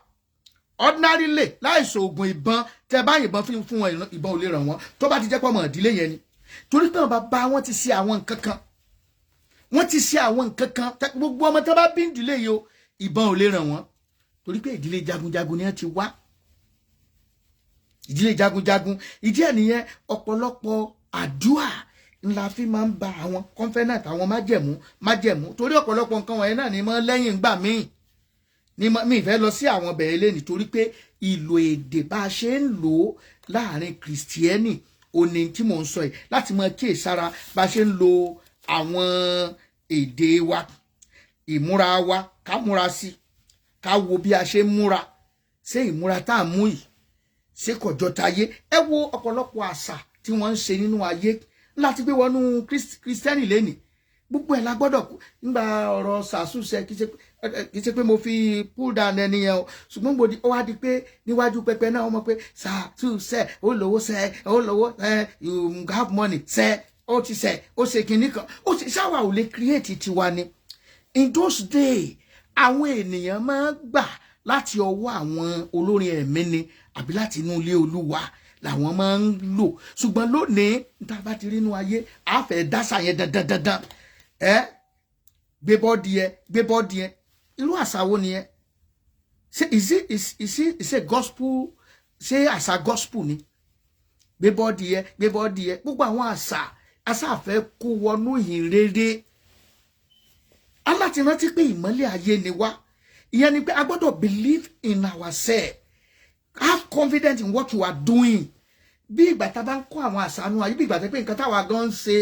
ordinary lè láìsọ oògùn ìbọn tẹ bá yìnbọn fún wọn ìbọn ò lè ràn wọ́n tó bá ti jẹ́ pọ̀ mọ̀ ìdílé yẹn ni torí pé bàbá wọn ti ṣe àwọn nǹkan kan wọ́n ti ṣe àwọn nǹkan kan gbogbo ọmọ tó bá bí ìdílé yìí o ìbọn ò lè ràn wọ́n torí pé ìdílé jagunjagun ni wọ́n ti wá ìdílé jagunjagun ìdí ẹ̀ nìyẹn ọ̀pọ̀lọpọ̀ àdúà ńlá fi máa ń ba àwọn confidant àwọn májẹ̀mú torí ọ̀pọ̀lọpọ̀ nǹkan wọ̀nyẹn náà ni mọ́ lẹ́yìn ìgbà míì ni mi ìfẹ́ lọ sí àwọn bẹ̀rẹ̀ lé nítorí pé ìlò èdè bá a ṣe ń lò ó láàrin kìrìsìtẹ́nì òní tí mò ń sọ yìí láti mọ kíyèsára bá a ṣe ń lo àwọn èdè wa ìmúra wa ká múra sí ká wo bí a ṣe ń múra ṣé ìmúra tá à ń mú yìí ṣé kọjọ táyé ẹ wo ọ̀pọ̀lọpọ̀ àṣà tí wọ́n ń ṣe nínú ayé láti gbé wọnú kristẹni lẹ́nì gbogbo ẹ̀ la gbọ́dọ̀ nígbà ọ̀rọ̀ sàṣùṣe kì í ṣe pé mo fi pull down ẹni yẹn o ṣùgbọ́n gbòdì ó wá di pé níwájú pẹpẹ náà wọ́n mọ̀ pé sàṣùṣe ó lówó you have money ṣe ó ti ṣe ó ṣe kinní kan ó ti ṣáwà ò lè create tiwa ni. In those days àwọn ènìyàn máa ń gbà láti ọwọ́ àwọn olórin ẹ̀mí ni àbí láti inú ilé Olúwa làwọn máa ń lò ṣùgbọ́n lónìí níta bá ti rí inú ayé àfẹ́ dáṣà yẹn dandan gbé bọ́ọ̀dì ẹ irú àṣà wo ni ẹ ṣe is a gospel ṣé àṣà gospel ni gbé bọ́ọ̀dì ẹ gbogbo àwọn àṣà àfẹ́ kó wọnú ìhìnrere aláti rántí pé ìmọ́lẹ̀ ayé ni wá ìyẹn ni pé a gbọ́dọ̀ believe in ourselves have confidence in what you are doing bí ìgbà tá a bá ń kó àwọn àṣà nù ayé bí ìgbà tó pé nǹkan táwa gan ń ṣe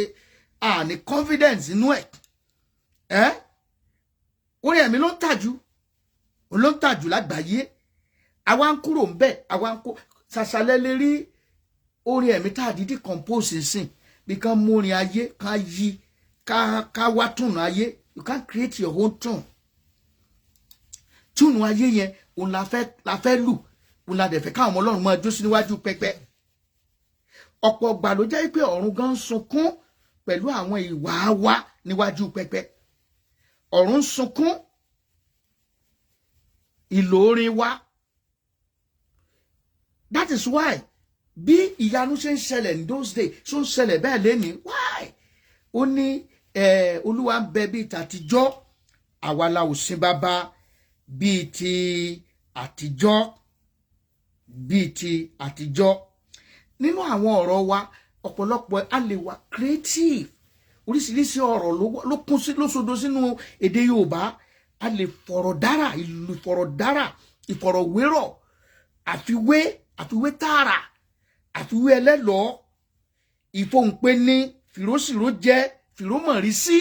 ní confidence inú ẹ̀ orin ẹ̀mí ló ń tàjù lágbàáyé àwa ń kúrò ń bẹ̀ àwa ń kó ṣàṣàlẹ̀ lè rí orin ẹ̀mí tá a dídí compose sìn bí kan mú orin ayé kan yí ká wá túnú ayé you can't create your own tune túnú ayé yẹn òun la fẹ́ lù òun la dẹ̀ fẹ́ káwọn ọmọ Ọlọ́run máa jó sí níwájú pẹpẹ ọ̀pọ̀ ọgbà ló jẹ́ pé ọ̀run gan sunkún pẹ̀lú àwọn ìwà wa níwájú pẹpẹ ọ̀run sunkún ìlò orin wa that is why bí ìyanu ṣe ń ṣẹlẹ̀ ní those days ṣó ń ṣẹlẹ̀ bẹ́ẹ̀ lẹ́ni why ó ní Olúwa ń bẹ bí tàtijọ́ àwa la ò sin bàbá bíi ti àtijọ́ nínú àwọn ọ̀rọ̀ wa ọ̀pọ̀lọpọ̀ a lè wà creative oríṣiríṣi ọ̀rọ̀ ló kún sí lóṣodo sínú èdè Yorùbá a lè fọ̀rọ̀ dára ìlú fọ̀rọ̀ dára ìfọ̀rọ̀wérọ̀ àfiwé tààrà àfiwé ẹlẹ́lọ́ọ́ ìfohùnpé ní fìrósìró jẹ́ fìrómọ̀rí sí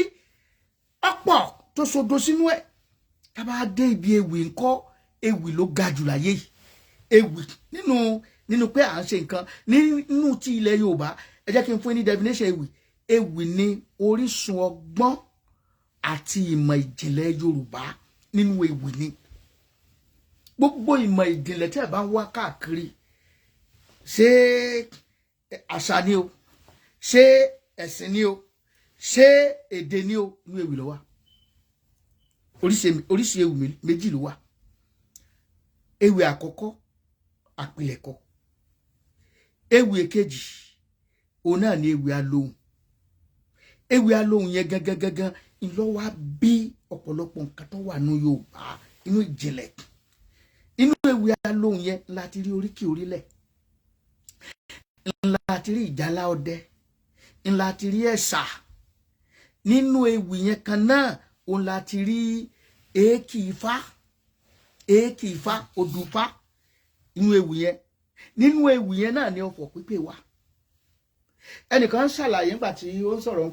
ọ̀pọ̀ tó sodo sínú ẹ̀ tá bá dé ibi ewì ńkọ́ ewì ló ga jù láyé yìí ewì nínú pé à ń ṣe nǹkan nínú ti ilẹ̀ Yorùbá ẹ jẹ́ kí n fún ní definition ewì ní orísun ọgbọ́n àti ìmọ̀ ìjìnlẹ̀ Yorùbá nínú ewì ni gbogbo ìmọ̀ ìjìnlẹ̀ tí ẹ bá ń wá káàkiri ṣé àṣà ni o ṣé ẹ̀sìn ni o ṣé èdè ni o inú ewì ló wà oríṣi ewì méjì ló wà ewì àkọ́kọ́ àpilẹ̀kọ ewì èkejì òun náà ni ewì alohùn yẹn gangan ló wá bí ọ̀pọ̀lọpọ̀ nǹkan tó wà nínú Yorùbá inú ìjìnlẹ̀ inú ewì alohùn yẹn láti rí oríkì orílẹ̀ láti rí ìjálá ọdẹ láti rí ẹ̀sà nínú ewì yẹn kan náà òun láti rí èékì ifá odùfá nínú ewì yẹn náà ni ọ̀fọ̀ pípè wà ẹnìkan ṣàlàyé nígbà tí ó ń sọ̀rọ̀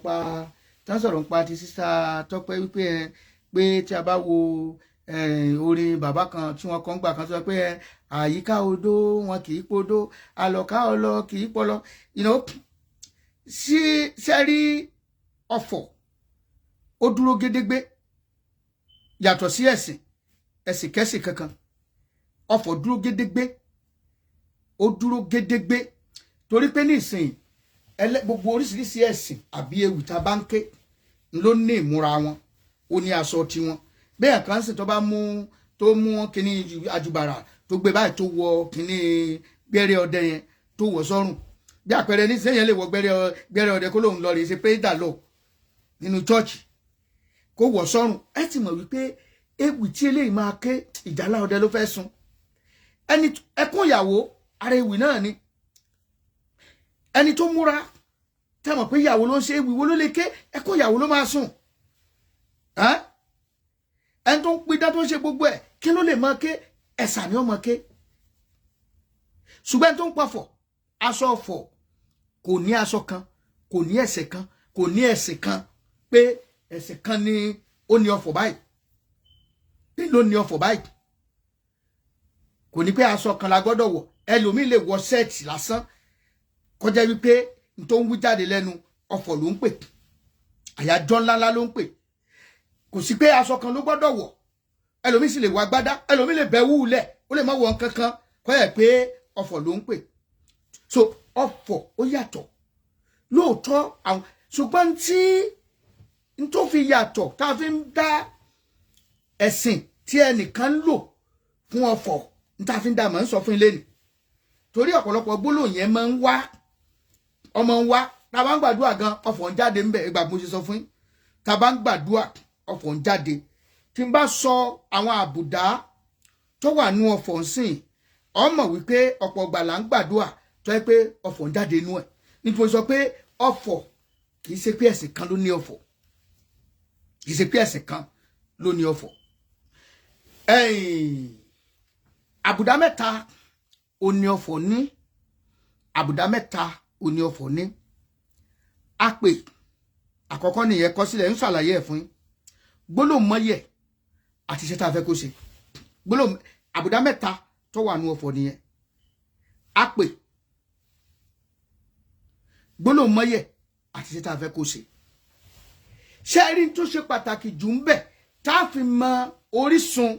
nípa ti sísá Tọ́pẹ́ wípé pé tí a bá wo orin bàbá kan tí wọ́n kọ ń gbà kan sọ pé àyíká odó wọn kì í podó àlọ́ká ọlọ kì í pọlọ sẹ́rí ọ̀fọ̀ ó dúró gédégbé yàtọ̀ sí ẹ̀sìn kẹ́sìn kankan ọ̀fọ̀ dúró gédégbé torí pé nísìnyí gbogbo oríṣiríṣi ẹ̀sìn àbí ewì tá a bá ń ké ló ní ìmúra wọn ó ní aṣọ tiwọn bẹ́ẹ̀ kan sì tó mú kíní àjùbàrà tó gbé báyìí tó wọ kíní gbẹ́rẹ́ ọdẹ yẹn tó wọ̀ sọ́rùn bí àpẹẹrẹ ní sẹ́yìn lè wọ gbẹ́rẹ́ ọdẹ kó lóun lọ rè ṣe pédà lọ nínú chọ́ọ̀chì kó wọ̀ sọ́rùn ẹ ti mọ̀ wípé ewì tí eléyìí máa ké ìjálá ọdẹ ló fẹ́ sun ẹkún ìyàwó ara ewì náà ni ẹni tó múra tẹ́ mọ̀ pé ìyàwó ló ń ṣe ewì wo ló lè ké ẹkún ìyàwó ló máa sùn ẹni tó ń pidán tó ń ṣe gbogbo ẹ̀ kí ló lè máa ké ẹ̀sà ni ó máa ké ṣùgbọ́n ẹni tó ń pọ̀fọ̀ aṣọ ọ̀fọ̀ kò ní aṣọ kan kò ní ẹ̀sẹ̀ kan kò ní ẹ̀sìn kan pé ẹ̀sìn kan ni ó ní ọ̀fọ̀ báyìí ló ní ọ̀fọ̀ báyìí kò ní pé aṣọ kan la gbọ́dọ̀ wọ̀ ẹlòmíì lè wọ ṣẹ́ẹ̀tì lásán kọjá wípé n tó ń wí jáde lẹ́nu ọ̀fọ̀ ló ń pè àyájọ́ ńláńlá ló ń pè kò sí pé aṣọ kan ló gbọ́dọ̀ wọ̀ ẹlòmíì sì lè wọ agbádá ẹlòmíì lè bẹ́ wúlẹ̀ ó lè má wọ nǹkan kan kọjá pé ọ̀fọ̀ ló ń pè so ọ̀fọ̀ ó yàtọ̀ lóòótọ́ àwọn ṣùgbọ́n tí n tó fi yàtọ̀ tá a fi ń dá ẹ̀sìn tí ẹnìkan ń lò fún ọ̀fọ̀ n tá a fi ń dá mọ̀ ń sọ fún ilé ni torí ọ̀pọ̀lọpọ̀ gbólóhùn yẹn máa ń wá tá a bá ń gbàdúrà gan ọ̀fọ̀ ń jáde ń bẹ̀ ìgbà mo ṣe sọ fún yín tá a bá ń gbàdúrà ọ̀fọ̀ ń jáde tí n bá sọ àwọn àbùdá tó wà nú ọ̀fọ̀ ń sìn ọmọ wípé ọ̀pọ̀ ìgbà là ń gbàdúrà tó yẹ pé ọ̀fọ̀ ń jáde inú ẹ̀ nítorí sọ pé ọ̀fọ̀ kì í ṣe pé ẹ̀sìn kan ló ní ọ̀fọ̀ kì í ṣe pé ẹ̀sìn kan ló ní ọ̀fọ̀ àbùdá mẹ́ta ó ní ọ̀fọ̀ ní àbùdá mẹ́ta ó ní ọ̀fọ̀ ní àpè àkọ́kọ́ nìyẹn kọ sílẹ̀ ń ṣàlàyé ẹ̀ fún yín gbólóhùn mọ́yẹ̀ àti iṣẹ́ tá a fẹ́ kó ṣe gbólóhùn àbùdá mẹ́ta tó wà nú ọ̀fọ̀ nìyẹn àpè gbólóhùn mọ́yẹ̀ àti iṣẹ́ tá a fẹ́ kó ṣe ṣé rí tó ṣe pàtàkì jù ń bẹ̀ tá a fi mọ orísun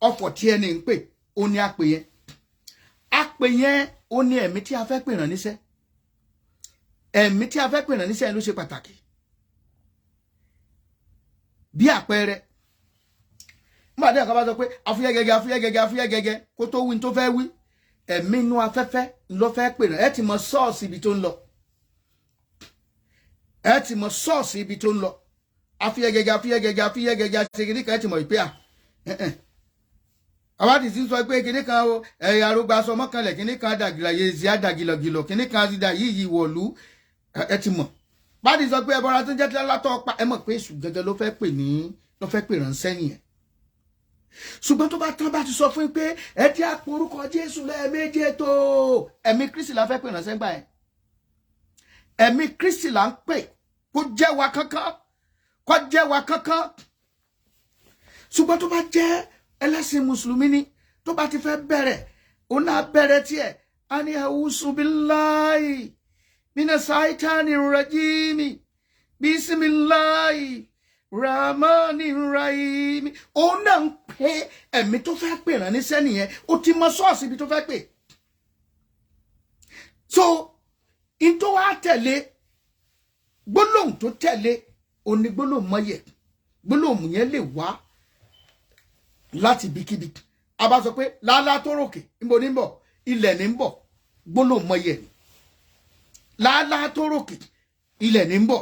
ọ̀fọ̀ tí ẹni ń pè ó ní àpè yẹn ó ní ẹ̀mí tí a fẹ́ pè rán níṣẹ́ ẹ̀mí tí a fẹ́ pè rán níṣẹ́ ló ṣe pàtàkì bí àpẹẹrẹ nígbà tí ẹ̀ka bá sọ pé afúyẹ́gẹ́gẹ́ kó tó wí tó fẹ́ wí ẹ̀mí inú afẹ́fẹ́ ló fẹ́ pè rán ẹ ti mọ sọ́ọ̀sì ibi tó ń lọ afúyẹ́gẹ́gẹ́ ṣe kìíní kan ẹ ti mọ̀ ìpè àwa ti sọ pé kíní kan o ẹ̀yà arúgbó aṣọ mọ́kànlẹ̀ kíní kan dàgìlà yèzí àdàgìlọ̀gìlọ̀ kíní kan ti dà yíyí wọ̀lú ẹ ti mọ̀ bá ti sọ pé ẹbọra tó ń jẹ́ látọ̀ pa ẹ mọ̀ pé èṣù gẹ́gẹ́ ló fẹ́ pè ránṣẹ́ nìyẹn ṣùgbọ́n tó bá tán bá ti sọ fún pé ẹ ti àpò orúkọ Jésù lẹ́ẹ̀méje tó ẹ̀mí Kristi la fẹ́ pè ránṣẹ́ gbà ẹ̀ ẹ̀mí Kristi là ń pè kó jẹ́ wa kankan ṣùgbọ́n tó bá jẹ́ ẹlẹ́sìn mùsùlùmí ni tó bá ti fẹ́ bẹ̀rẹ̀ ó náà bẹ̀rẹ̀ tiẹ̀ a ní a'udhu billahi minash shaitani rajimi bismillahi rahmani rahim ó náà ń pè ẹ̀mí tó fẹ́ pè rán níṣẹ́ nìyẹn ó ti mọ ṣọ́ọ̀ṣì ibi tó fẹ́ pè so in tó wá tẹ̀lé gbólóhùn tó tẹ̀lé òní gbólóhùn mọ́yẹ̀ gbólóhùn yẹn lè wá láti ibikíbi a bá sọ pé lálá tó ròkè níbo ní bọ̀ ilẹ̀ ní bọ̀ gbólóhùn mọ́yẹ̀ ni lálá tó ròkè ilẹ̀ ní bọ̀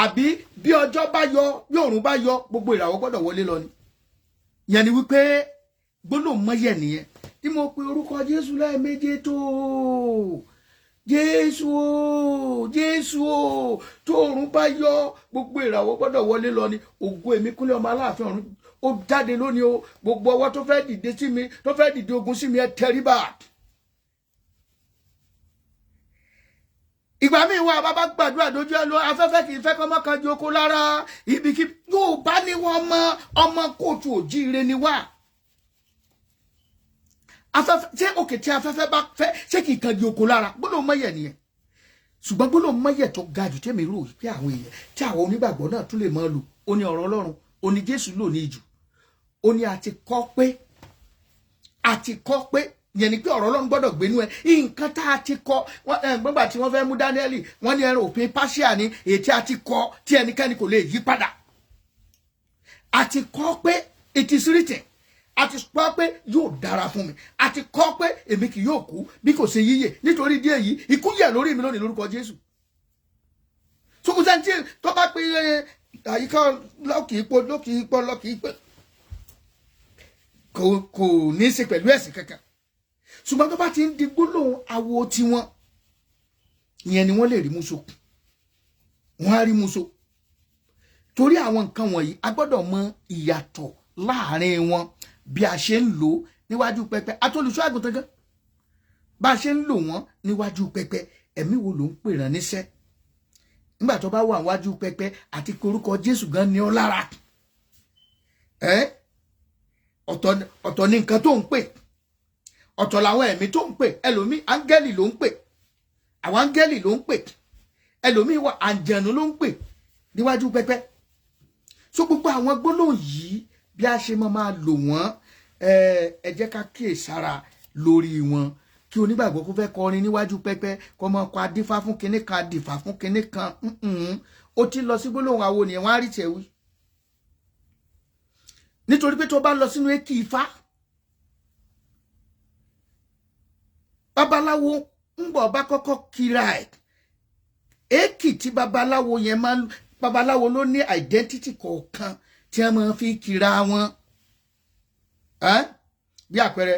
àbí bí ọjọ́ bá yọ bí òòrùn bá yọ gbogbo ìràwọ̀ gbọ́dọ̀ wọlé lọ ni yẹn ni wípé gbólóhùn mọ́yẹ̀ nìyẹn tí mo pe orúkọ Jésù lẹ́ẹ̀méje tó Jésù o Jésù o tó òòrùn bá yọ gbogbo ìràwọ̀ gbọ́dọ̀ wọlé lọ ni ògo èmi Kúnlé ọmọ Aláàfin ọ̀run ó jáde lónìí o gbogbo ọwọ́ tó fẹ́ dìde sí mi tó fẹ́ dìde ogun sí mi ẹ tẹríba. Ìgbà míì wà bàbá gbàdúrà dojú ẹ lọ afẹ́fẹ́ kì í fẹ́ kọ́mọ́ kan ju oko lára ibikí yóò bá ní wọn mọ ọmọ kóòtù òjíire ni wá. Afẹ́fẹ́ ṣé òkè tí afẹ́fẹ́ bá fẹ́ ṣé kì í kan ju oko lára gbọ́dọ̀ mọ́yẹ̀ nìyẹn ṣùgbọ́n gbọ́dọ̀ mọ́yẹ̀ tó ga jù tẹ́mi rò pé àwọn èèyàn tí àwọn onígbàgbọ́ náà tún lè máa lò ó ní ọ̀rọ̀ Ọlọ́run ó ní Jésù lò ní ìjù ó ní àti kọ́ pé yẹn ni pé ọ̀rọ̀ Ọlọ́run gbọ́dọ̀ gbénú ẹ nǹkan tá a ti kọ́ gbọ́ngbà tí wọ́n fẹ́ mú Dáníẹ́lì wọ́n ní ẹran òfin pàṣíà ni èyí tí a ti kọ́ tí ẹnikẹ́ni kò lè yí padà àti kọ́ pé it is written àti kọ́ pé yóò dára fún mi àti kọ́ pé èmi kì yóò kú bí kò ṣe yíyè nítorí díẹ̀ yìí ikú yẹ̀ lórí mi lónìí lórúkọ Jésù sókùsẹ́ntì tó bá pe àyíká lọ́kì ipò kò ní í ṣe pẹ̀lú ẹ̀sìn kankan ṣùgbọ́n tó bá ti ń di gbólóhùn awo tiwọn ìyẹn ni wọ́n lè rí múso wọ́n á rí múso torí àwọn nǹkan wọ̀nyí a gbọ́dọ̀ mọ ìyàtọ̀ láàrin wọn bí a ṣe ń lò níwájú pẹpẹ atolùṣọ́ àgùntàn gan bá a ṣe ń lò wọ́n níwájú pẹpẹ ẹ̀mí wo ló ń pè rán níṣẹ́ nígbà tó bá wà níwájú pẹpẹ àti korúkọ Jésù gan ni ó lára ọ̀tọ̀ ní nǹkan tó ń pè ọ̀tọ̀ làwọn ẹ̀mí tó ń pè ẹlòmíì áńgẹ́lì ló ń pè àwọn áńgẹ́lì ló ń pè ẹlòmíì wà àǹjẹ̀nù ló ń pè níwájú pẹpẹ so gbogbo àwọn gbólóhùn yìí bí a ṣe máa lò wọ́n ẹ jẹ́ ká kíyèsára lórí wọn kí onígbàgbọ́ kó fẹ́ kọrin níwájú pẹpẹ kó máa kọ adífá fún kinní kan adìfá fún kinní kan ó ti lọ sí gbólóhùn àwo nìyẹn wọ́n á rí tiẹ̀ wí nítorí pé tó bá lọ sínú èkì ifá babaláwo ń bọ̀ bá kọ́kọ́ kíra ẹ̀ èkì tí babaláwo yẹn máa ń babaláwo ló ní identity kọ̀ọ̀kan tí wọ́n máa fi kíra wọn bí àpẹẹrẹ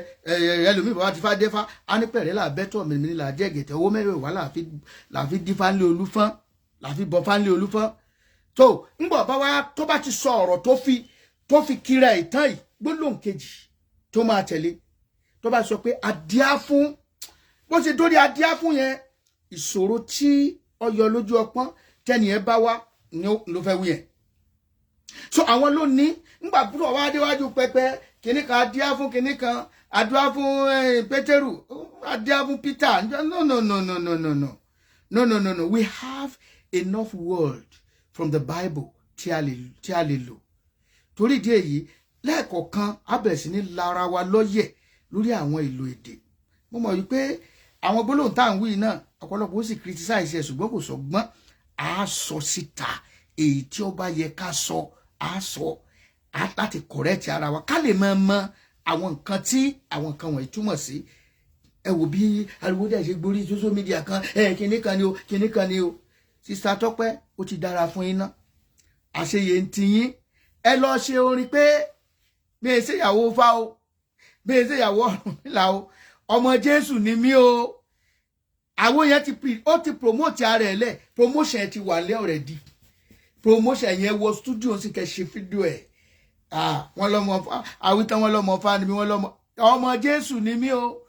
ẹlòmíì bàbá ti fá dẹ́fá á ní pẹ̀rẹ́ làbẹ́tọ̀ mìíràn làjẹ́ gẹ̀tẹ̀ owó mẹ́rẹ̀ẹ̀wá làfi dífá ńlé olúfọ́n làfi bọ́fá ńlé olúfọ́n tó ń bọ̀ bá wá tó bá ti sọ ọ̀rọ̀ tó fi kíra ìtàn yìí gbólóhùn kejì tó máa tẹ̀lé tó bá sọ pé adíá fún bó ṣe dórí adíá fún yẹn ìṣòro tí ọyọ lójú ọpọ́n tẹ́nìyẹn bá wá ló fẹ́ wí yẹn so àwọn ló ní ńgbà búrò wá déwájú pẹpẹ kìnnì kan adíá fún kìnnì kan adíá fún Pétérù adíá fún Peter no we have enough word from the Bible tí a lè lò torí ìdí èyí lẹ́ẹ̀kọ̀ọ̀kan a bẹ̀rẹ̀ sí ní lára wa lọ́yẹ̀ lórí àwọn ìlò èdè mo mọ̀ wípé àwọn gbólóhùn tá à ń wí náà ọ̀pọ̀lọpọ̀ ó sì criticize ẹ̀ ṣùgbọ́n kò sọgbọ́n a sọ síta èyí tí ó bá yẹ ká sọ a sọ láti correct ara wa ká lè máa mọ àwọn nǹkan tí àwọn nǹkan wọ̀nyí túmọ̀ sí ẹ wò bí ariwo dẹ̀ ṣe gborí social media kan kinní kan ni o Sister Tọ́pẹ́ ó ti dára fún yín náà àṣeyẹ ń ti yín ẹ lọ ṣe orin pé mi ṣe ìyàwó Ifá o, mi ṣe ìyàwó Ọ̀rúnmìlà o, ọmọ Jésù ni mí o. Àwọn yẹn ti promote ara ẹ̀ lẹ̀, promotion ti wà lẹ́ already. Promotion yẹn wọ studio sì kẹ́ ṣe fídíò ẹ̀. Wọ́n lọ́mọ àwítán wọ́n lọ́mọ Ifá ni mí, wọ́n lọ́mọ ọmọ Jésù ni mí o.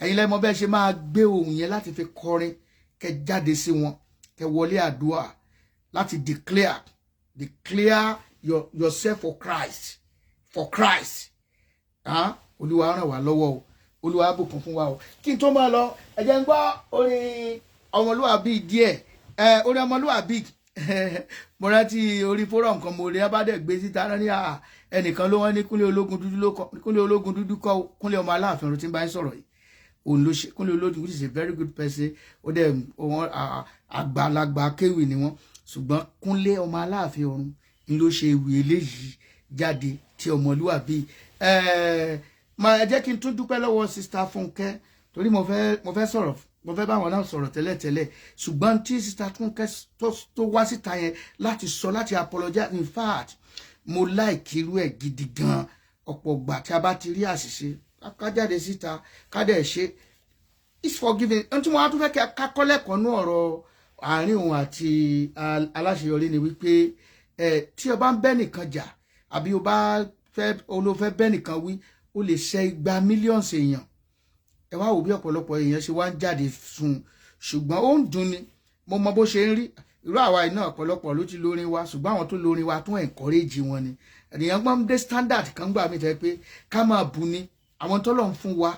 Ẹ̀yin lẹ́mọ bẹ́ẹ̀ ṣe máa gbé ohùn yẹn láti fi kọrin, kẹ́ jáde sí wọn, kẹ́ wọlé àdúrà láti declare yourself for Christ. For Christ. Olúwa ràn wá lọ́wọ́ o. Olúwa bùkún fún wa o. Kí n tó máa lọ, ẹ jẹ́ n gbọ́ orin ọmọlúwàbí díẹ̀. Orin ọmọlúwàbí mo rántí orí forum kan mo rí abádẹ gbé síta ní ẹnìkan ló wọ́n ní Kúnlé Ológun Dúdú kọ́ Kúnlé ọmọ Aláàfin Ọ̀run tí ń bá ń sọ̀rọ̀ yìí. Òun ló ṣe Kúnlé Ológun, which is a very good person. Ó dẹ̀ àgbàlagbà kéwì ni wọ́n. Ṣùgbọ́n Kúnlé ọmọ Aláàfin Ọ̀run ni ló ṣe ìwé eléyìí jáde tí ọmọlúwàbí. Ẹ jẹ́ kí n tún dúpẹ́ lọ́wọ́ Sister Fúnkẹ́ torí mo fẹ́ sọ̀rọ̀, mo fẹ́ bá wọn náà sọ̀rọ̀ tẹ́lẹ̀tẹ́lẹ̀, ṣùgbọ́n tí Sister Fúnkẹ́ tó wá síta yẹn láti apologize. In fact mo like irú ẹ̀ gidi gan. Ọ̀pọ̀ ìgbà tí a bá ti rí àṣìṣe ká jáde síta ká dẹ̀ ṣe, it's forgiving. Ohun tí mo wá tún fẹ́ kí a kọ́ lẹ́kọ̀ọ́ nú ọ̀rọ̀ àárín òun àti aláṣeyọrí ni wípé tí o bá ń bẹ́ nìkan jà àbí o fẹ́ bẹ́ nìkan wí, o lè ṣe 2 million èèyàn. Ẹ wá wò bí ọ̀pọ̀lọpọ̀ èèyàn ṣe wá ń jáde fún, ṣùgbọ́n ó ń dùn ni. Mo mọ bó ṣe ń rí. Irú àwa iná ọ̀pọ̀lọpọ̀ ló ti lórin wa, ṣùgbọ́n àwọn tó lórin wa tún encourage wọn ni. Ènìyàn gbọ́n dé standard kan gbà mí tẹ́ pé ká máa bù ni. Àwọn tó lọ ń fún wa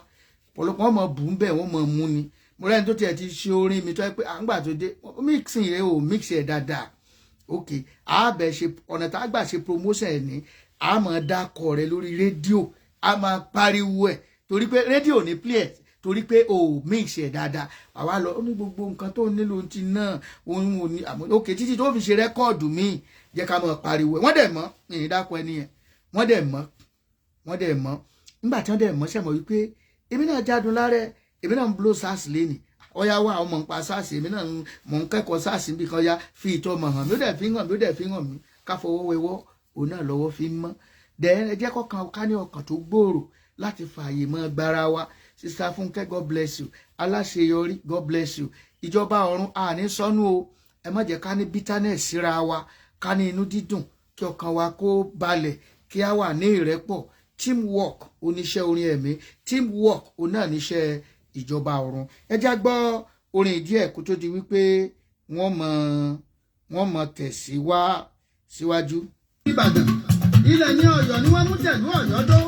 ọ̀pọ̀lọpọ̀ wọn máa bù ń bẹ̀, wọ́n máa mú ni. Mo rẹ́ni tó tiẹ̀ ti ṣe orin mi tó yẹ pé àǹgbà tó dé mixing rẹ̀ ò mix ẹ̀ dáadáa. Okay, àbẹ̀ ṣe ọ̀nà tá a gbà ṣe promotion ẹ̀ ní a máa dákọ̀ rẹ̀ lórí rédíò, a máa pariwo ẹ̀ torí pé rédíò ní play ẹ̀ torí pé o mix ẹ̀ dáadáa. Àwa lọ ní gbogbo nǹkan tó nílò ti náà òun ò ní àmọ́ okay títí tó fi ṣe rẹ́kọ̀dù míì jẹ́ ká máa pariwo ẹ̀. Wọ́n dẹ̀ mọ̀ ìyìn dákọ̀ ẹni yẹn, wọ́n dẹ̀ mọ̀ nígbà tí wọ́n dẹ̀ mọ̀ ṣẹ̀mọ̀ wípé èmi náà jádùn lárẹ́, èmi náà ń blow sars lẹ́nì ọ̀yá wa ọmọ ń pa sars, èmi náà mọ̀ ń kẹ́kọ̀ọ́ sars níbi kan ya fi ìtọ́ mọ̀ hàn mí, ó dẹ̀ fi hàn mí ká fọwọ́ wẹwọ́ òun náà lọ́wọ́ fi mọ́. Then ẹ jẹ́ kọ́kàn ká ní ọkàn tó gbòòrò láti fààyè mọ́ gbára wa. Sister Fúnkẹ́, God bless you. Aláṣeyọrí, God bless you. Ìjọba ọ̀run àní sọnù o. Ẹ má jẹ́ ká ní bitterness síra wa, ká ní inú dídùn, kí ọkàn wa kó balẹ̀, kí a wà ní ìrẹ́pọ̀. Teamwork oníṣẹ́ orin ẹ̀mí, teamwork òun náà níṣẹ́ ìjọba ọ̀run. Ẹ já gbọ́ orin díẹ̀ kó tó di wípé wọ́n mọ̀ tẹ̀síwájú. Ìbàdàn ilẹ̀ ní Ọ̀yọ́ ni wọ́n mú tẹ̀lú Ọ̀yọ́ dó,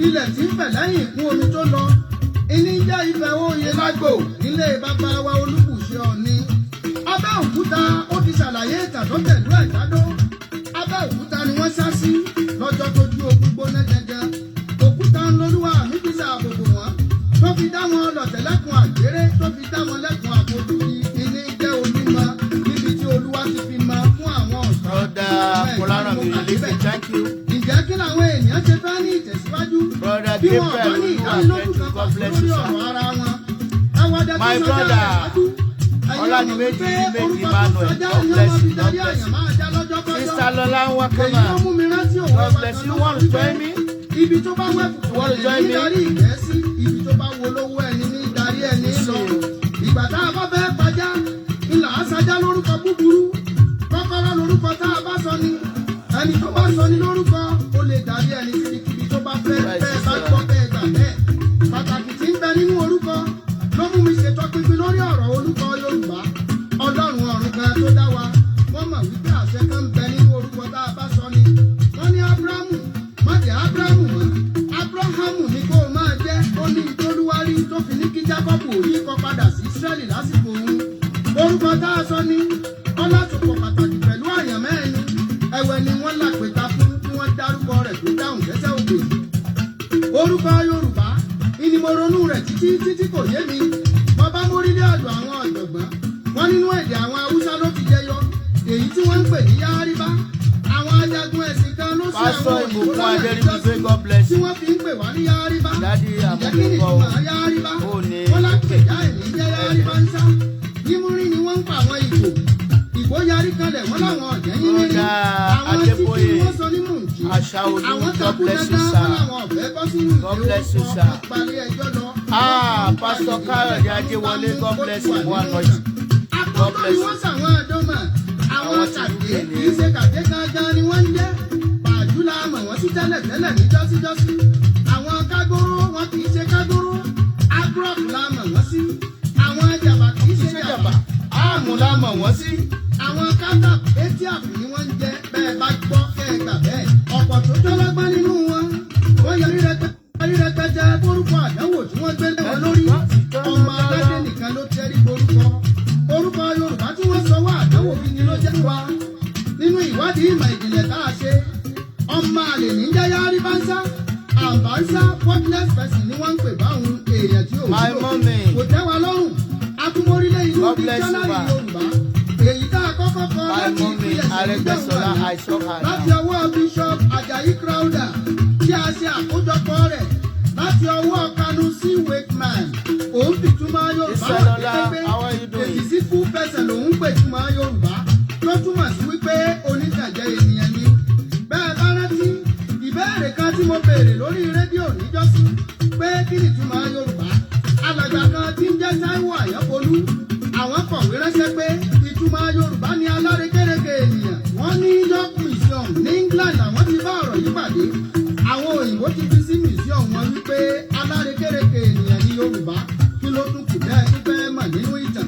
ilẹ̀ tí ń fẹ̀ lẹ́yìn ìkún omi tó lọ. Ìní jẹ́ Ifẹ̀ Oyè Lágbò nílé bàbá wa Olúbùṣe Ọ̀ọ̀ni. Abẹ́òkúta ó ti ṣàlàyé ìtàn tó tẹ̀lú Ẹ̀gbádó. Abẹ́òkúta ni wọ́n sá sí lọ́jọ́ tó ju ogun gbóná jẹjẹ. Òkúta ńlọrúwà mi fi ṣàbòbò wọn, tó fi dá wọn lọ̀tẹ̀ lẹ́kùn àgbèrè, tó fi dá wọn lẹ́kùn àfojúdi. Ìní jẹ́ Olúmọ níbi tí Olúwa ti fi mọ fún àwọn ọ̀sán. Brother Fọláràn mi release it, thank you. Ǹjẹ́ kí làwọn ènìyàn ṣe fẹ́ ní ìtẹ̀síwájú? Brother Gabriel Olúwa, God bless you, sir. My brother Ọlánìméjì Emmanuel, God bless you, God bless you. Sister Lola Wakama, God bless you. You want to join me? Ibi tó bá wẹ́pù fún ẹni ní darí ìgbẹ́sí, ibi tó bá wo lówó ẹni ní darí ẹni lọ. Ìgbà tá a bá fẹ́ pajá, ńlá àṣàjá lórúkọ búburú. Kọ́kọ́rọ́ lórúkọ tá a bá sọ ni. Ẹni tó bá sọ ní lórúkọ, ó lè darí ẹni síbikíbi tó bá fẹ́ bá gbọ́ bẹ́ẹ̀ gbà bẹ́ẹ̀. Pàtàkì tí ń bẹ nínú orúkọ ló mú mi ṣètò pínpín lórí ọ̀rọ̀ orúkọ Yorùbá. Ọlọ́run ọ̀run kan tó dá wa, wọ́n mọ̀ wípé àṣẹ kan ń bẹ nínú orúkọ tá a bá sọ ni. Wọ́n ní Ábúráhámù, má jẹ́ Ábúráhámù mọ́. Ábúráhámù ni kó o máa jẹ́, ó ní ìtòlúwárí tó fi ní kí Jákọ́bù yí kọ padà sí Ísírẹ́lì lásìkò òun. Orúkọ tá a sọ ni ọlátùpọ̀ pàtàkì pẹ̀lú àyàn mẹ́rin. Ẹ̀wẹ̀ ni wọ́n làpẹta fún kí wọ́n dárúkọ rẹ̀ tó dáhùn lẹ́sẹ̀ òkè. Orúkọ Yorùbá ìní mo ronú rẹ̀ títí kò yé mi. Mo bá mórílé ọ̀dọ̀ àwọn ọ̀jọ̀gbọ́n. Wọ́n nínú èdè àwọn Haúsá ló fi jẹyọ, èyí tí wọ́n ń pè ní Yáríbá. Àwọn ajagun ẹ̀sìn kan ló sí àwọn òyìnbó lọ́nà ìjọsìn tí wọ́n fi ń pè wá ní Yáríbá. Ìjẹ́ kí ni ìtumọ̀ Yáríbá? Wọ́n lápèjá ẹ̀mí jẹ́ Yáríbá ń sá. Yímúrí ni wọ́n ń pa àwọn Ìgbò. Ìgbò yarí kalẹ̀ wọ́n láwọn ọ̀jẹ́ yín rí. Àwọn tí wọ́n sọ God bless you, sir. God bless you, sir. Pastor Kayode Ajewole, God bless you. God bless you. Àwọn tàbí kì í ṣe kàdékájá ni wọ́n ń jẹ́. Pàjùlá mọ̀ wọ́n sí tẹ́lẹ̀ ní jọ́síjọ́sí. Àwọn kágóró wọn kì í ṣe kágóró. Agrọ́p la mọ̀ wọ́n sí. Àwọn jàbá kì í ṣe jàbá. Àmù la mọ̀ wọ́n sí. Àwọn kátà etí àpò ni wọ́n ń jẹ́. Bẹ́ẹ̀ bá gbọ́ kẹ́ẹ̀gbà bẹ́ẹ̀. Ọ̀pọ̀ tó jọ́lọ́gbọ́n nínú wọn. Wọ́n yọrí rẹpẹtẹ forúkọ àdánwò tí wọ́n gbé lẹ́wọ̀n lórí. Ọmọ aládé nìkan ló tẹ́rí borúkọ. Orúkọ Yorùbá tí wọ́n sọ wá àdánwò bí ni ló jẹ́ wa. Nínú ìwádìí ìmọ̀ ìjìnlẹ̀ tá a ṣe, ọmọ àlè ní jẹ́yà rí bánsá, àbánsá worthless person ni wọ́n ń pè báwọn èèyàn tí ò wúlò. Kò tẹ́ wa lọ́rùn, akúmórílẹ̀ ìlú dictionary Yorùbá. Èyí tá a kọ́kọ́ kọ́ láti ìpìlẹ̀ láti ọwọ́ Bishop Ajayi Crowther tí a ṣe àkójọpọ̀ rẹ̀ láti ọwọ́ Kanusi Wakeman. Òun fìtumọ̀ Yorùbá wà pé èyí sí full person lòun pè túmọ̀ Yorùbá tó túmọ̀ sí wípé oníkàjẹ́ ènìyàn ni. Bẹ́ẹ̀ bá rántí ìbéèrè kan tí mo béèrè lórí rédíò níjọ́sí pé kí ni túmọ̀ Yorùbá. Alàgbà kan tí ń jẹ́ Táíwò Àyànfolú àwọn kọ̀wé ránṣẹ́ pé ìtumọ̀ Yorùbá ni alárékérekè ènìyàn. Wọ́n ní York Museum ní England àwọn ti bá ọ̀rọ̀ yìí pàdé. Àwọn òyìnbó ti fi sí museum wọn wípé alárékérekè ènìyàn ní Yorùbá. Kí ló tún kù bẹ́ẹ̀ ní fẹ́ mọ̀ nínú ìtàn.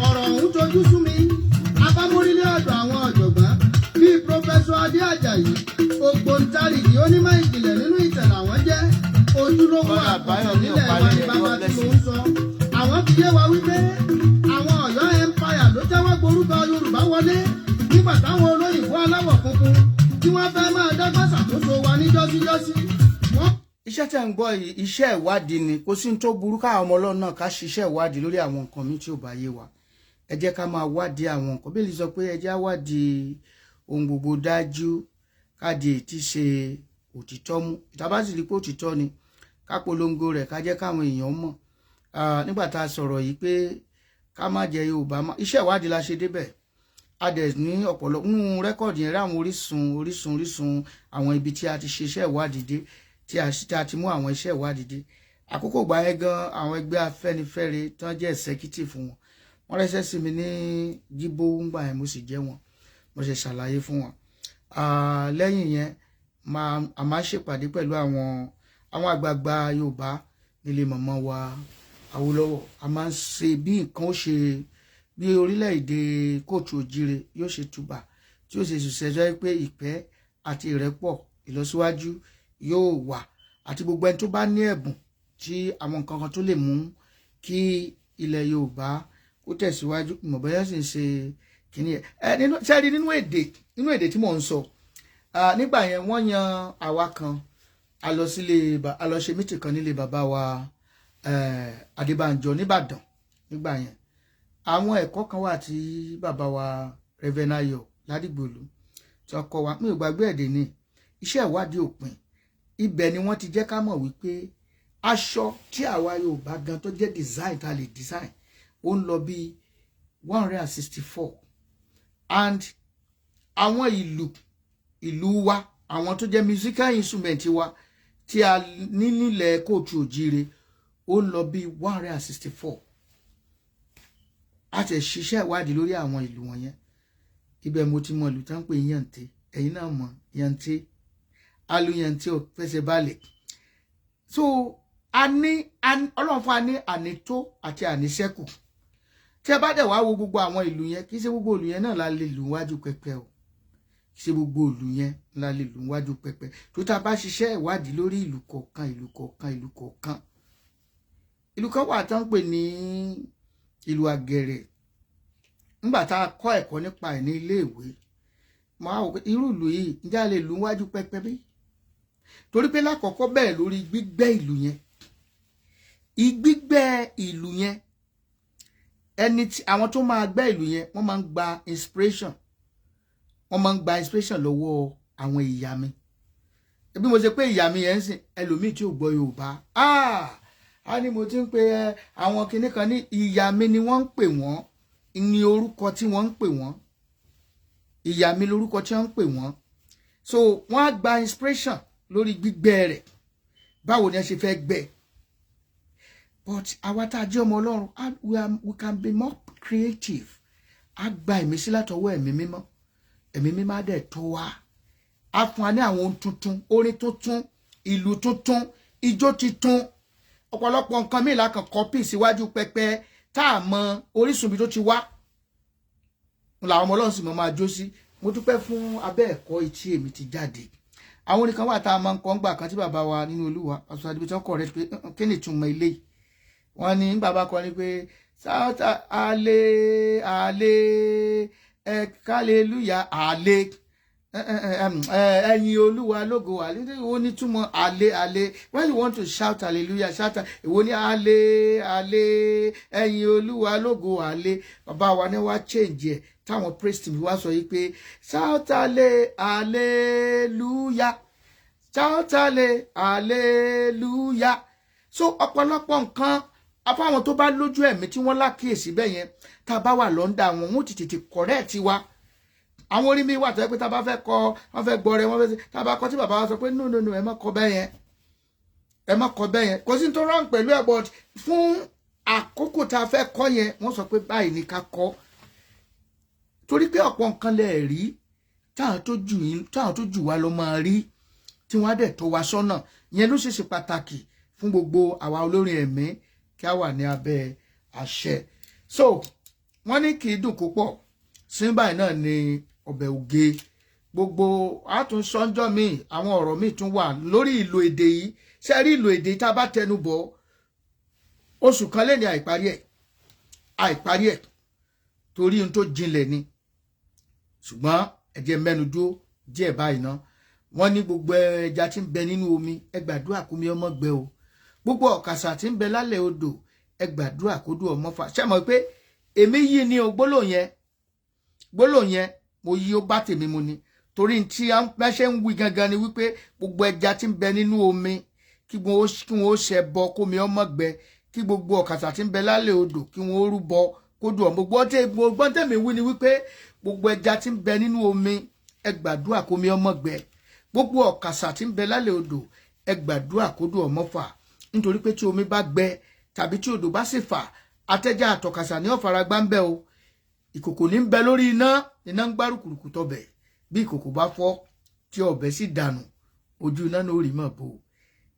Ọ̀rọ̀ ọ̀hún tójú sú mi. Abámórílé ọ̀dọ̀ àwọn ọ̀jọ̀gbọ́n bíi Prọfẹsọ Adé Àjàyí, ògbóǹtarìgì onímọ̀ ìjìnlẹ̀ nínú ìtàn làwọn jẹ́. Ojúlówó àpàtàn nílẹ̀ wa ní bàbá tí mo ń sọ. Àwọn fi yé wa wípé àwọn Ọ̀yọ́ Empire ló jẹ́wọ́ gborúkọ Yorùbá wọlé nígbà táwọn olóyìnbó aláwọ̀ funfun tí wọ́n fẹ́ máa dọ́gbọ́n ṣàkóso wa ní jọ́síjọ́sí. Iṣẹ́ tẹ́ ń gbọ́ yìí iṣẹ́ ìwádìí ni, kò sí ní tó burú káwọn ọmọ Ọlọ́run náà ká ṣiṣẹ́ ìwádìí lórí àwọn nǹkan mi tí ò bá yé wa. Ẹ jẹ́ ká máa wádìí àwọn nǹkan. Bíbélì sọ pé ẹ jẹ́ á wádìí ohun gbogbo dájú káàdì ètí ṣe òtítọ́ mú. Ìtàbá sì rí pé òtítọ́ ni ká polongo rẹ̀ ká jẹ́ káwọn èèyàn mọ̀. Nígbà tá a sọ̀rọ̀ yìí pé ká má jẹ Yorùbá mọ́, iṣẹ́ ìwádìí la ṣe débẹ̀. A dẹ̀ ní ọ̀pọ̀lọpọ̀ nínú rẹ́kọ̀dì yẹn rí àwọn orísun àwọn ibi tí a ti ṣe iṣẹ́ ìwádìí dé tí a ti mú àwọn iṣẹ́ ìwádìí dé. Àkókò gbà yẹn gan àwọn ẹgbẹ́ Afẹ́nifẹ́re tí wọ́n jẹ́ executive wọn wọ́n rẹ́sẹ̀ sí mi ní jíbó ńgbà yẹn mo sì jẹ́ wọn mo ṣe ṣàlàyé fún wọn. Lẹ́yìn yẹn a máa ṣèpàdé pẹ̀lú àwọn àgbààgbà Yorùbá nílé mọ̀mọ́ wa Awólọ́wọ̀. A máa ń ṣe bí nǹkan ó ṣe bí orílẹ̀-èdè kóòtù òjire yóò ṣe túbà tí ó ṣe ṣùṣẹ́jọ́ pé ìpẹ́ àti ìrẹ́pọ̀ ìlọsíwájú yóò wà àti gbogbo ẹni tó bá ní ẹ̀bùn tí àwọn nǹkan kan tó lè mú kí ilẹ̀ Yorùbá kó tẹ̀síwájú ìmọ̀bẹ́yà sì ń ṣe kìíní ẹ̀ nínú èdè tí mò ń sọ. Nígbà yẹn wọ́n yan àwa kan a lọ ṣe mítì kan nílé bàbá wa Adébánjọ nìbàdàn. Nígbà yẹn àwọn ẹ̀kọ́ kan wà tí bàbá wa Rẹ́vẹ́náyọ̀ Ládìgbòlú tí wọ́n kọ́ wa mi ò gbàgbé ẹ̀dẹ̀ ní iṣẹ́ ìwádìí òpin. Ibẹ̀ ni wọ́n ti jẹ́ ká mọ̀ wípé aṣọ tí àwa Yorùbá gan tó jẹ́ design tá lè design ó ń lọ bí 164 and àwọn ìlú wa àwọn tó jẹ́ musical instrument wa tí a ní nílẹ̀ kóòtù òjire ó ń lọ bí 164. A ti ṣiṣẹ́ ìwádìí lórí àwọn ìlú wọ̀nyẹn. Ibẹ̀ mo ti mọ ìlú tán pé yànté ẹ̀yin náà mọ̀ yànté aluyànté ò fẹsẹ̀ balẹ̀. So Ọlọ́run fún wa ní ànító àti àníṣẹ́kù. Tí ẹ bá dẹ̀ wá wo gbogbo àwọn ìlú yẹn kì í ṣe gbogbo ìlú yẹn náà la lè lù wájú pẹpẹ o. Kì í ṣe gbogbo ìlú yẹn la lè lù wájú pẹpẹ. Tó tá a bá ṣiṣẹ́ ìwádìí lórí ìlú kọ̀ọ̀kan. Ìlú kan wà tán pè ní ìlú Àgẹ̀rẹ̀. Nígbà tá a kọ́ ẹ̀kọ́ nípa ẹ̀ ní iléèwé máa wò pé irú ìlú yìí ǹjẹ́ a lè lù wájú pẹpẹ bí? Torí pé lákọ̀ọ́kọ́ bẹ̀rẹ̀ lórí gbígbẹ́ ìlú yẹn. Ìgbígbẹ́ ìlú yẹn àwọn tó máa gbẹ́ ìlú yẹn wọ́n máa ń gba inspiration lọ́wọ́ àwọn ìyá mi. Bí mo ṣe pé ìyá mi yẹn ń sìn ẹlòmíì tí ò gbọ́ Yorùbá a ní mo ti ń pe àwọn kinní kan ní ìyá mi ni wọ́n ń pè wọ́n ní orúkọ tí wọ́n ń pè wọ́n. Ìyá mi lórúkọ tí wọ́n ń pè wọ́n. so wọ́n á gba inspiration lórí gbígbẹ́ rẹ̀ báwo ni ẹ ṣe fẹ́ gbẹ́ but àwa tá a jẹ́ ọmọ Ọlọ́run we can be more creative á gba ìmísí látọwọ́ ẹ̀mí mímọ́ á dẹ̀ tó wá á fún wa ní àwọn ohun tuntun orin tuntun ìlú tuntun ijó tuntun ọ̀pọ̀lọpọ̀ nǹkan míì la kàn kọ́pì síwájú pẹpẹ tá a mọ orísun bí tó ti wá làwọn ọmọ Ọlọ́run sì mọ̀ máa jó sí mo dúpẹ́ fún abẹ́ ẹ̀kọ́ etí èmi ti jáde àwọn orin kan wà tá a máa ń kọ́ ńgbà kan tí bàbá wa nínú Olúwa Pastor Adébíyí kọ̀ rẹ̀ pé kí ni ìtumọ̀ ilé yìí wọ́n ní bàbá kọ́ ni pé sáwọ́tà alẹ́ alẹ́ hallelujah alẹ́ ẹ̀yin Olúwa lógo alẹ́ ìwọ ní túmọ̀ alẹ́ alẹ́ when you want to shout hallelujah shout ìwọ ní alẹ́ alẹ́ ẹ̀yin Olúwa lógo alẹ́ bàbá wa ní wá change ẹ̀ táwọn praise team wá sọ yìí pé shout hallelujah shout hallelujah so ọ̀pọ̀lọpọ̀ nǹkan afáwọn tó bá lójú ẹ̀mí tí wọ́n lákìyèsí bẹ́ẹ̀ yẹn tá a bá wà lọ́ndà wọn wọ́n ti tètè correct wa àwọn orí mi wà tó yẹ pé tá a bá fẹ́ kọ wọ́n fẹ́ gbọ́ rẹ̀ wọ́n fẹ́ tá a bá kọ tí bàbá wa sọ pé no ẹ má kọ bẹ́ẹ̀ yẹn kò sí tó rán pẹ̀lú ẹ̀ but fún àkókò tá a fẹ́ kọ yẹn wọ́n sọ pé báyìí ni ká kọ torí pé ọ̀pọ̀ nǹkan lẹ̀ rí táwọn tó jù wá ló máa rí tí wọ́n á dẹ̀ tó wa sọ́nà yẹn ló ṣe pàtàkì fún gbogbo àwa olórin ẹ̀mí kí a wà ní abẹ́ àṣẹ so wọ́n ní kì í dùn púpọ̀ síbà náà ni ọbẹ̀ oge gbogbo àtúnṣọ́njọ́ míì àwọn ọ̀rọ̀ míì tún wà lórí ìlò èdè yìí ṣe rí ìlò èdè tá a bá tẹnu bọ̀ oṣù kan lé ní àìparí ẹ̀ torí ohun tó jinlẹ̀ ni ṣùgbọ́n ẹ̀jẹ̀ mẹ́nu dúró díẹ̀ báyìí ná wọ́n ní gbogbo ẹja tí ń bẹ nínú omi ẹ gbàdúrà kó mi ọmọ gbẹ o gbogbo ọ̀kàsà tí ń bẹ lálẹ́ odò ẹ gbàdúrà kó dùn ọmọ fà ṣe mọ̀ pé èmi yí ni o gbólóhùn yẹn mo yí ó bá tèmi mu ni torí tí a ṣe ń wí gangan ni wípé gbogbo ẹja tí ń bẹ nínú omi kí wọn ó ṣẹ bọ kó mi ọmọ gbẹ kí gbogbo ọ̀kàsà tí ń bẹ lálẹ́ odò kí wọn ó rúbọ kó dùn ọmọ gbọ́n tèmi wí ni wípé gbogbo ẹja tí ń bẹ nínú omi ẹ gbàdúrà kó mi ọmọ gbẹ gbogbo ọ̀kàsà tí ń bẹ lálẹ́ odò ẹ gbàdúrà kó dùn ọmọ fà nítorí pé tí omi bá gbẹ tàbí tí odò bá sì fà atẹ́já àtọ̀kàsà ní ọ̀faragbá ń bẹ o ìkòkò ní ń bẹ lórí iná ń gbárùkùrùkù tọbẹ̀ bí ìkòkò bá fọ́ tí ọbẹ̀ sì dànù ojú iná ní orí mọ̀ bò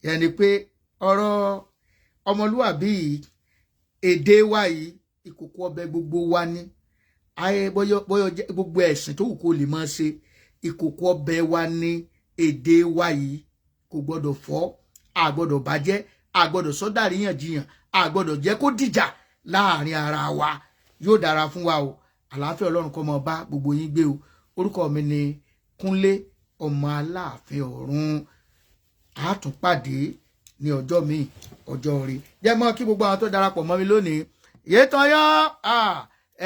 yẹni pé ọ̀rọ̀ ọmọlúwàbí èdè wa yìí ìkòkò ọbẹ̀ gbogbo wa ní ayé bọ́yọ̀ gbogbo ẹ̀sìn tó wù kó lè máa ṣe ìkòkò ọbẹ̀ wa ní èdè wa yìí kò gbọ́dọ̀ fọ́ àgbọ́dọ̀ bàjẹ́ àgbọ́dọ̀ sọ́dàríyànjiyàn àgbọ́dọ̀ jẹ́ kó dìjà láàrin ara wa yóò dára fún wa o àlàáfíà Ọlọ́run kó máa bá gbogbo yín gbé o orúkọ mi ni Kúnlé ọmọ Aláàfin ọ̀run àtúnpàdé ní ọjọ́ míì ọjọ́ rí jẹ́ mọ́ kí gbogbo àwọn tó darapọ̀ mọ́ mi lónìí yétan yán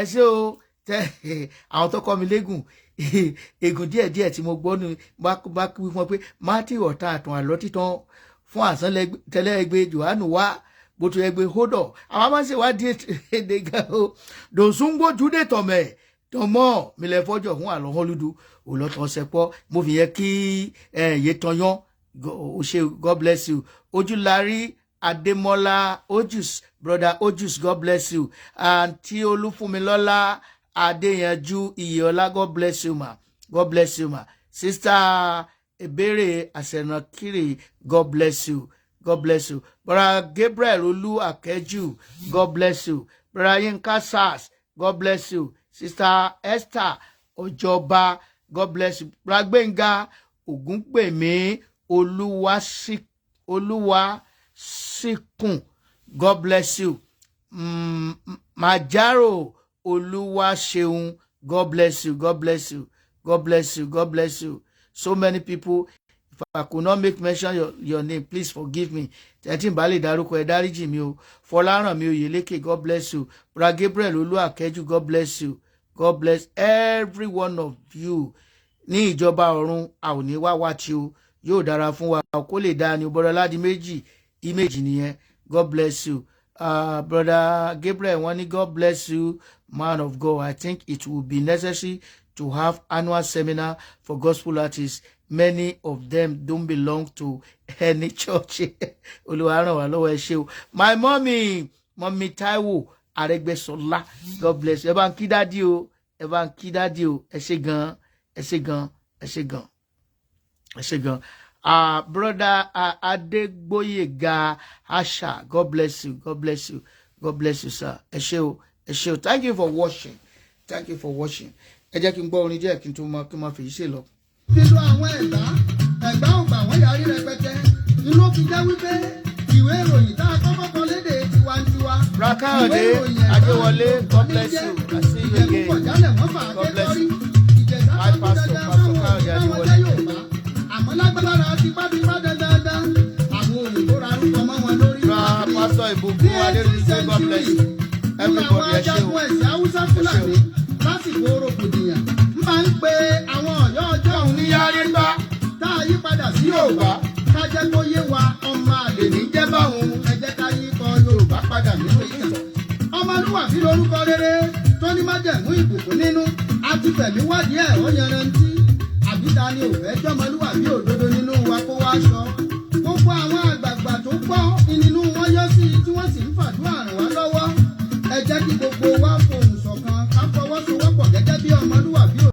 ẹ ṣé o tẹ àwọn tó kọ́ mi légùn ègùn díẹ̀díẹ̀ tí mo gbọ́ ní bá wí fún ọ pé mátì ọ̀tá àtàn àlọ́ títàn fún àsán tẹ́lẹ̀ẹ́gbẹ́ Jòhánù wá bótú ẹgbẹ́ hódọ̀ àwọn máa ń ṣèwádìí èdè gan o dòsúngbò júdè tọ̀mẹ̀ tọmọ́ mílẹ̀ fọ́jọ́ fún àlọ́họ́lúdu òlọ́tọ̀ ṣẹpọ́ mo fi yẹ kí yétan yán o ṣe God bless you Ojúlárí Adémọ́lá Ojus brother Ojus God bless you àǹtí Olúfúnmilọ́lá Adéyanjú Iyèọlá God bless you ma God bless you ma sister Ebere Asenakiri God bless you God bless you brother Gabriel Olu Akeju God bless you brother Yinka Sars God bless you sister Esther Ojoba God bless you brother Gbenga Ogunpemi Oluwasikun God bless you Majaro Oluwaseun God bless you God bless you God bless you God bless you so many people. If I could not make mention your name, please forgive me. Tẹ́tí Bali Daruko Edariji mi o. Fọláràn mi Oyèlékè, God bless you. Brother Gabriel Olúakẹ́jú, God bless you. God bless every one of you. Ní ìjọba ọ̀run, a ò ní wá tí o. Yóò dára fún wa. Kó lè dáa ni o. Brother Ládìméjì, image nìyẹn. God bless you. Brother Gabriel, wọ́n ní God bless you, man of God. I think it will be necessary to have annual seminar for gospel artists many of them don't belong to any church. My mommy Taiwo Aregbesola, God bless you. Evan Kidadio, Eshegan. Brother Adegboyega Asha, God bless you, sir. Eshe. Thank you for watching. Ẹ jẹ́ kí n gbọ́ orin díẹ̀ kí n tó máa fi ṣe lọ. Nínú àwọn ẹ̀gbá ọgbà wọ́n yarí rẹpẹtẹ inú fi jẹ́ wípé ìwé ìròyìn tá a kọ́kọ́ kọ lédè tiwantiwa. Rakayode Adewale, God bless you. I see you again. God bless you. My pastor Kayode Adewale. Àmọ́ lágbára tipátipá dandan àwọn òyìnbó ra rúkọ mọ́ wọn lórí. Pastor Ibukun Adelise, God bless you. Everybody, ẹ ṣé o. Lásìkò rògbòdìyàn máa ń pe àwọn ọ̀yọ́ ọjọ́ òun ní yárígbá tá a yí padà sí Yorùbá ká jẹ́ kó yé wa ọmọ àlè ní jẹ́ báwọn ẹ jẹ́ ká yí kọ Yorùbá padà nínú ìtàn. Ọmọlúwàbí lórúkọ rere tó ní májẹ̀mú ìbùkún nínú àti fẹ̀mí wádìí ẹ̀ ó yanrantí àbíta ni ò fẹ́ jọ́mọlúwàbí òdodo.